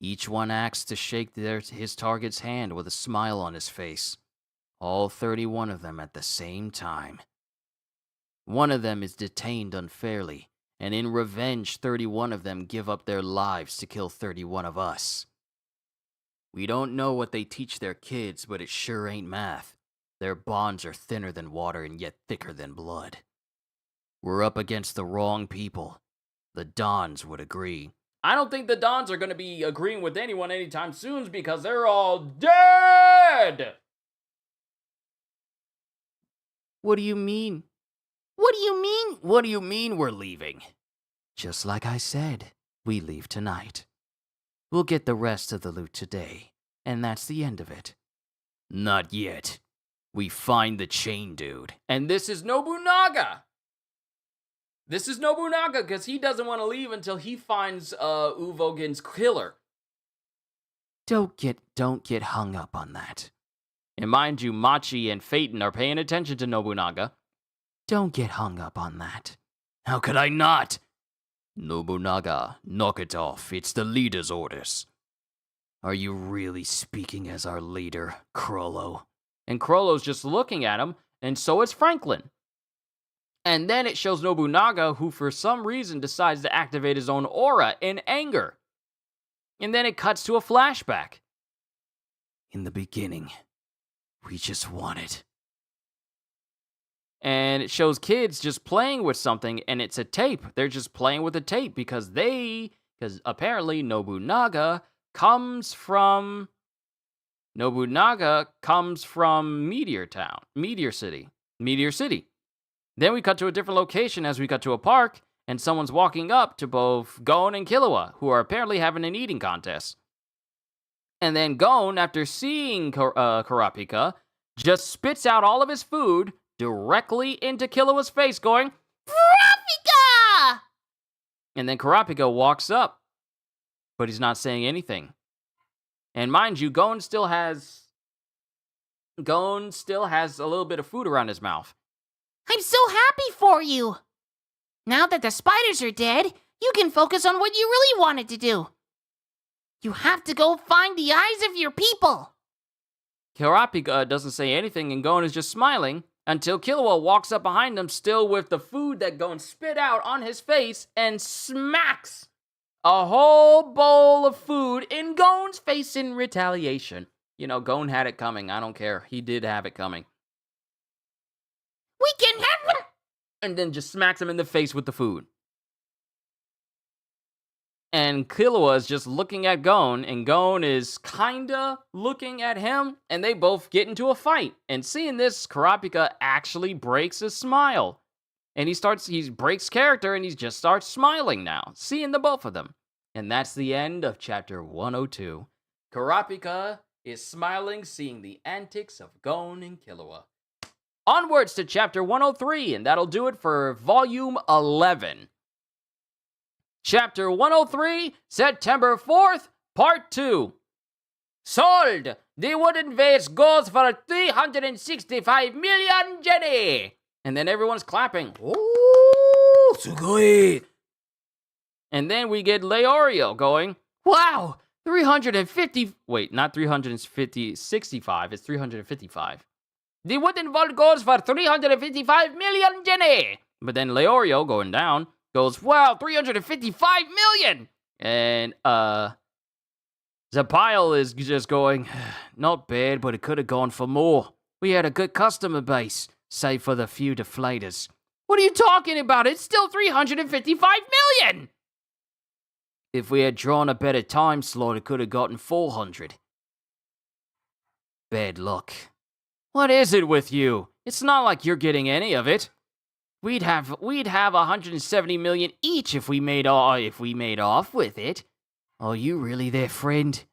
Each one acts to shake his target's hand with a smile on his face. All 31 of them at the same time. One of them is detained unfairly, and in revenge, 31 of them give up their lives to kill 31 of us. We don't know what they teach their kids, but it sure ain't math. Their bonds are thinner than water and yet thicker than blood. We're up against the wrong people. The Dons would agree. I don't think the Dons are going to be agreeing with anyone anytime soon because they're all dead! What do you mean? What do you mean? What do you mean we're leaving? Just like I said, we leave tonight. We'll get the rest of the loot today, and that's the end of it. Not yet. We find the chain dude. And this is Nobunaga! This is Nobunaga because he doesn't want to leave until he finds Uvogen's killer. Don't get hung up on that. And mind you, Machi and Phaeton are paying attention to Nobunaga. Don't get hung up on that. How could I not? Nobunaga, knock it off. It's the leader's orders. Are you really speaking as our leader, Chrollo? And Chrollo's just looking at him, and so is Franklin. And then it shows Nobunaga, who for some reason decides to activate his own aura in anger. And then it cuts to a flashback. In the beginning, we just wanted. And it shows kids just playing with something, and it's a tape. They're just playing with a tape because apparently Nobunaga comes from Meteor City. Then we cut to a different location as we cut to a park, and someone's walking up to both Gon and Killua, who are apparently having an eating contest. And then Gon, after seeing Kurapika, just spits out all of his food directly into Killua's face, going, Kurapika! And then Kurapika walks up, but he's not saying anything. And mind you, Gon still has a little bit of food around his mouth. I'm so happy for you. Now that the spiders are dead, you can focus on what you really wanted to do. You have to go find the eyes of your people. Kurapika doesn't say anything, and Gon is just smiling until Killua walks up behind him, still with the food that Gon spit out on his face, and smacks a whole bowl of food in Gon's face in retaliation. You know, Gon had it coming. I don't care. He did have it coming. We can have it! And then just smacks him in the face with the food. And Killua is just looking at Gon, and Gon is kinda looking at him, and they both get into a fight. And seeing this, Kurapika actually breaks his smile. And he breaks character, and he just starts smiling now, seeing the both of them. And that's the end of chapter 102. Kurapika is smiling, seeing the antics of Gon and Killua. Onwards to chapter 103, and that'll do it for volume 11. Chapter 103, September 4th, Part 2. Sold! The wooden vase goes for 365 million Jenny! And then everyone's clapping. Ooh, sugoi! And then we get Leorio going, wow, 350, wait, not 350, 65, it's 355. The wooden vault goes for 355 million Jenny! But then Leorio, going down, goes, wow, 355 million! And, Zapile is just going, not bad, but it could have gone for more. We had a good customer base, save for the few deflators. What are you talking about? It's still 355 million! If we had drawn a better time slot, it could have gotten 400. Bad luck. What is it with you? It's not like you're getting any of it. We'd have 170 million each if we made off with it. Are you really their friend?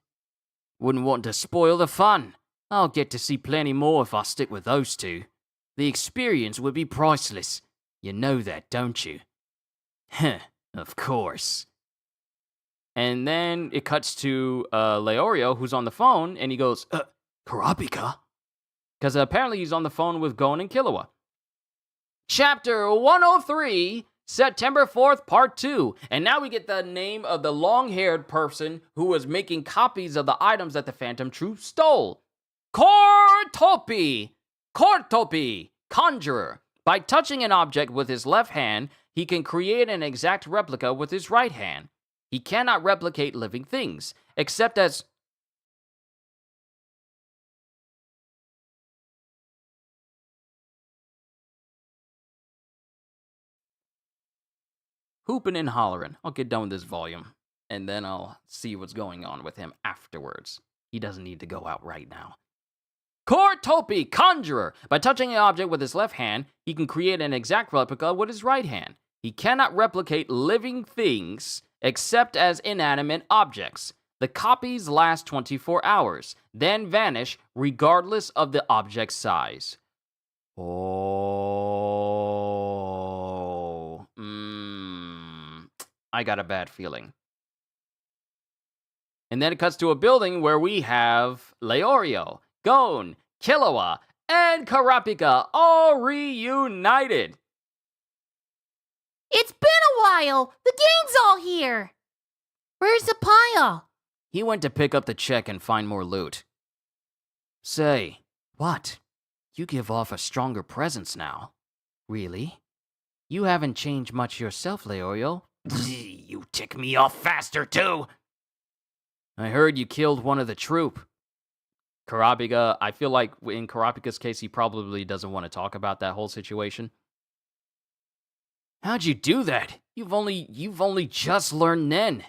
Wouldn't want to spoil the fun. I'll get to see plenty more if I stick with those two. The experience would be priceless. You know that, don't you? Heh, of course. And then it cuts to Leorio, who's on the phone, and he goes, Kurapika? Because apparently he's on the phone with Gon and Killua. Chapter 103, September 4th, Part 2. And now we get the name of the long-haired person who was making copies of the items that the Phantom Troupe stole. Troupe, conjurer. By touching an object with his left hand, he can create an exact replica with his right hand. He cannot replicate living things, except as... Hooping and hollering. I'll get done with this volume, and then I'll see what's going on with him afterwards. He doesn't need to go out right now. Troupe, conjurer. By touching an object with his left hand, he can create an exact replica with his right hand. He cannot replicate living things, except as inanimate objects. The copies last 24 hours, then vanish regardless of the object's size. I got a bad feeling. And then it cuts to a building where we have Leorio, Gon, Killua, and Kurapika all reunited. It's been a while. The gang's all here. Where's the pile? He went to pick up the check and find more loot. Say, what? You give off a stronger presence now. Really? You haven't changed much yourself, Leorio. You tick me off faster, too. I heard you killed one of the troupe. Kurapika, I feel like in Kurapika's case, he probably doesn't want to talk about that whole situation. How'd you do that? You've only just learned Nen.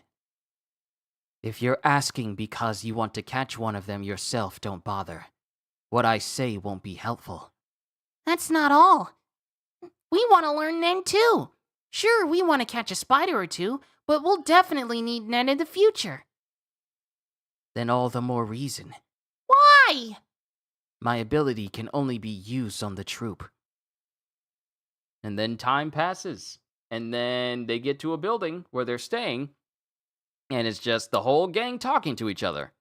If you're asking because you want to catch one of them yourself, don't bother. What I say won't be helpful. That's not all. We want to learn Nen too. Sure, we want to catch a spider or two, but we'll definitely need Nen in the future. Then all the more reason. Why? My ability can only be used on the troupe. And then time passes. And then they get to a building where they're staying. And it's just the whole gang talking to each other.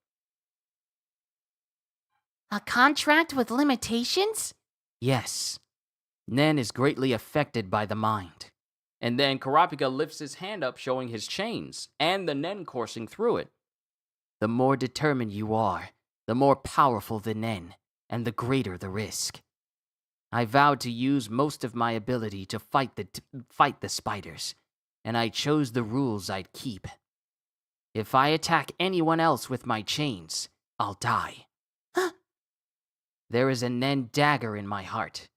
A contract with limitations? Yes. Nen is greatly affected by the mind. And then Kurapika lifts his hand up showing his chains and the Nen coursing through it. The more determined you are, the more powerful the Nen, and the greater the risk. I vowed to use most of my ability to fight the spiders, and I chose the rules I'd keep. If I attack anyone else with my chains, I'll die. There is a Nen dagger in my heart.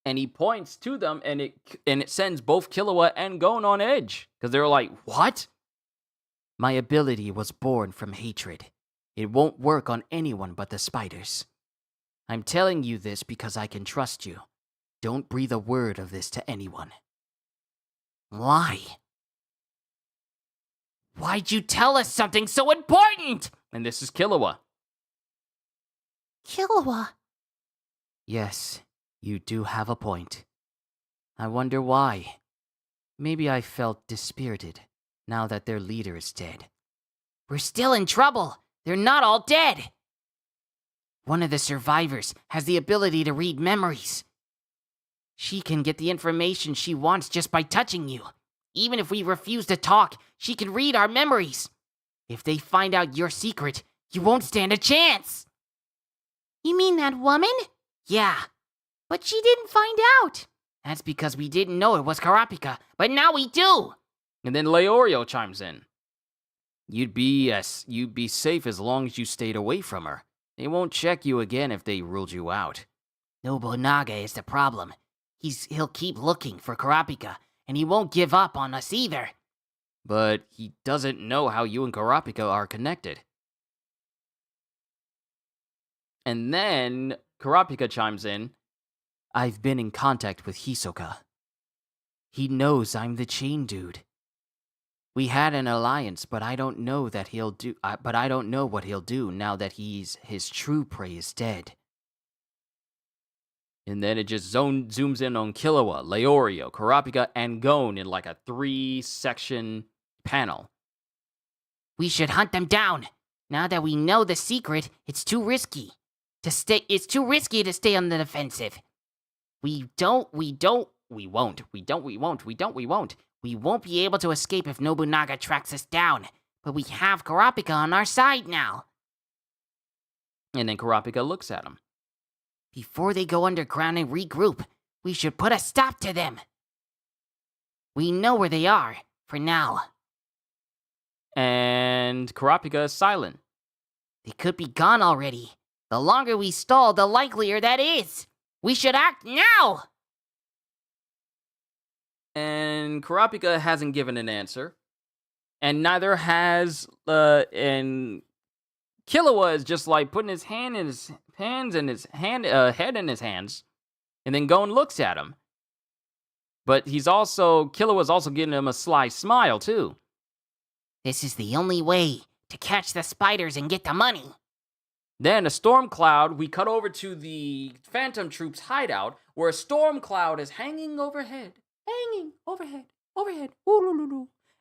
And he points to them, and it sends both Killua and Gon on edge, because they're like, what? My ability was born from hatred. It won't work on anyone but the spiders. I'm telling you this because I can trust you. Don't breathe a word of this to anyone. Why? Why'd you tell us something so important? And this is Killua. Killua. Yes, you do have a point. I wonder why. Maybe I felt dispirited now that their leader is dead. We're still in trouble. They're not all dead. One of the survivors has the ability to read memories. She can get the information she wants just by touching you. Even if we refuse to talk, she can read our memories. If they find out your secret, you won't stand a chance. You mean that woman? Yeah, but she didn't find out. That's because we didn't know it was Kurapika, but now we do. And then Leorio chimes in. You'd be safe as long as you stayed away from her. They won't check you again if they ruled you out. Nobunaga is the problem. He'll keep looking for Kurapika, and he won't give up on us either. But he doesn't know how you and Kurapika are connected. And then Kurapika chimes in. I've been in contact with Hisoka. He knows I'm the chain dude. We had an alliance, but I don't know what he'll do now that his true prey is dead. And then it just zooms in on Killua, Leorio, Kurapika, and Gon in like a 3-section panel. We should hunt them down. Now that we know the secret, it's too risky to stay on the defensive. We won't be able to escape if Nobunaga tracks us down. But we have Kurapika on our side now. And then Kurapika looks at him. Before they go underground and regroup, we should put a stop to them. We know where they are, for now. And Kurapika is silent. They could be gone already. The longer we stall, the likelier that is. We should act now! And Kurapika hasn't given an answer. And neither has, and Killua is just like putting his hand in his hands and his head in his hands. And then Gon looks at him. But Killua's also giving him a sly smile, too. This is the only way to catch the spiders and get the money. Then a storm cloud, we cut over to the Phantom Troupe's hideout, where a storm cloud is hanging overhead.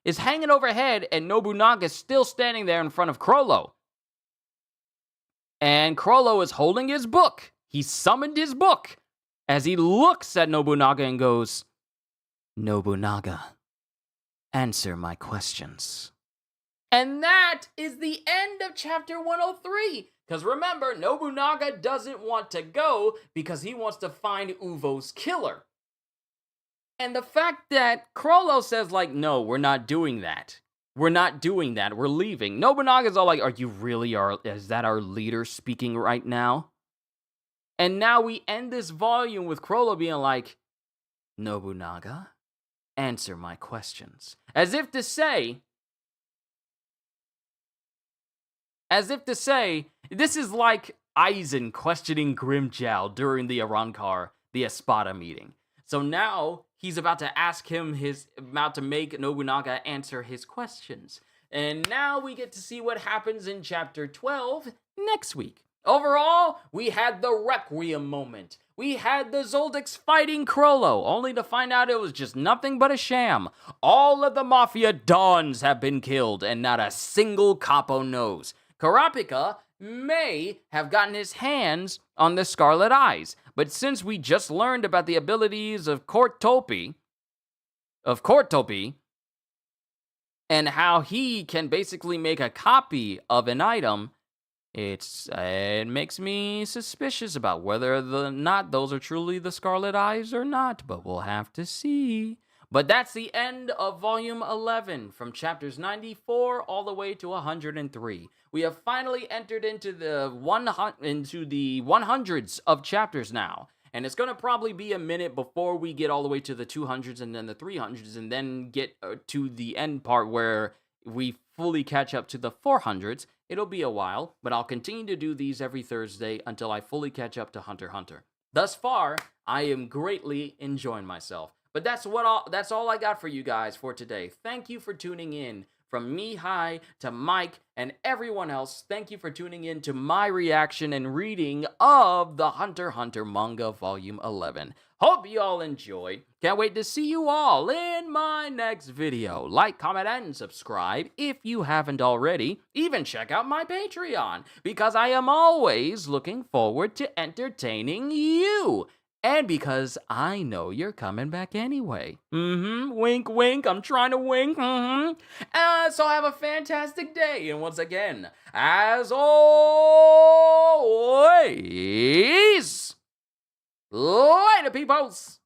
Is hanging overhead, and Nobunaga is still standing there in front of Chrollo. And Chrollo is holding his book. He summoned his book as he looks at Nobunaga and goes, Nobunaga, answer my questions. And that is the end of chapter 103. Because remember, Nobunaga doesn't want to go because he wants to find Uvo's killer. And the fact that Chrollo says, like, no, we're not doing that. We're not doing that. We're leaving. Nobunaga's all like, is that our leader speaking right now? And now we end this volume with Chrollo being like, Nobunaga, answer my questions. As if to say, this is like Aizen questioning Grimjow during the the Espada meeting. So now he's about to make Nobunaga answer his questions. And now we get to see what happens in chapter 12 next week. Overall, we had the Requiem moment. We had the Zoldycks fighting Chrollo, only to find out it was just nothing but a sham. All of the Mafia Dons have been killed, and not a single capo knows. Kurapika may have gotten his hands on the Scarlet Eyes, but since we just learned about the abilities of Troupe, and how he can basically make a copy of an item, it makes me suspicious about whether or not those are truly the Scarlet Eyes or not, but we'll have to see. But that's the end of Volume 11, from chapters 94 all the way to 103. We have finally entered into the 100s of chapters now. And it's going to probably be a minute before we get all the way to the 200s and then the 300s, and then get to the end part where we fully catch up to the 400s. It'll be a while, but I'll continue to do these every Thursday until I fully catch up to Hunter x Hunter. Thus far, I am greatly enjoying myself. But that's all I got for you guys for today. Thank you for tuning in from me, hi, to Mike, and everyone else, thank you for tuning in to my reaction and reading of the Hunter x Hunter manga volume 11. Hope you all enjoyed. Can't wait to see you all in my next video. Like, comment, and subscribe if you haven't already. Even check out my Patreon, because I am always looking forward to entertaining you. And because I know you're coming back anyway. Wink, wink. I'm trying to wink. So have a fantastic day. And once again, as always, later, peoples.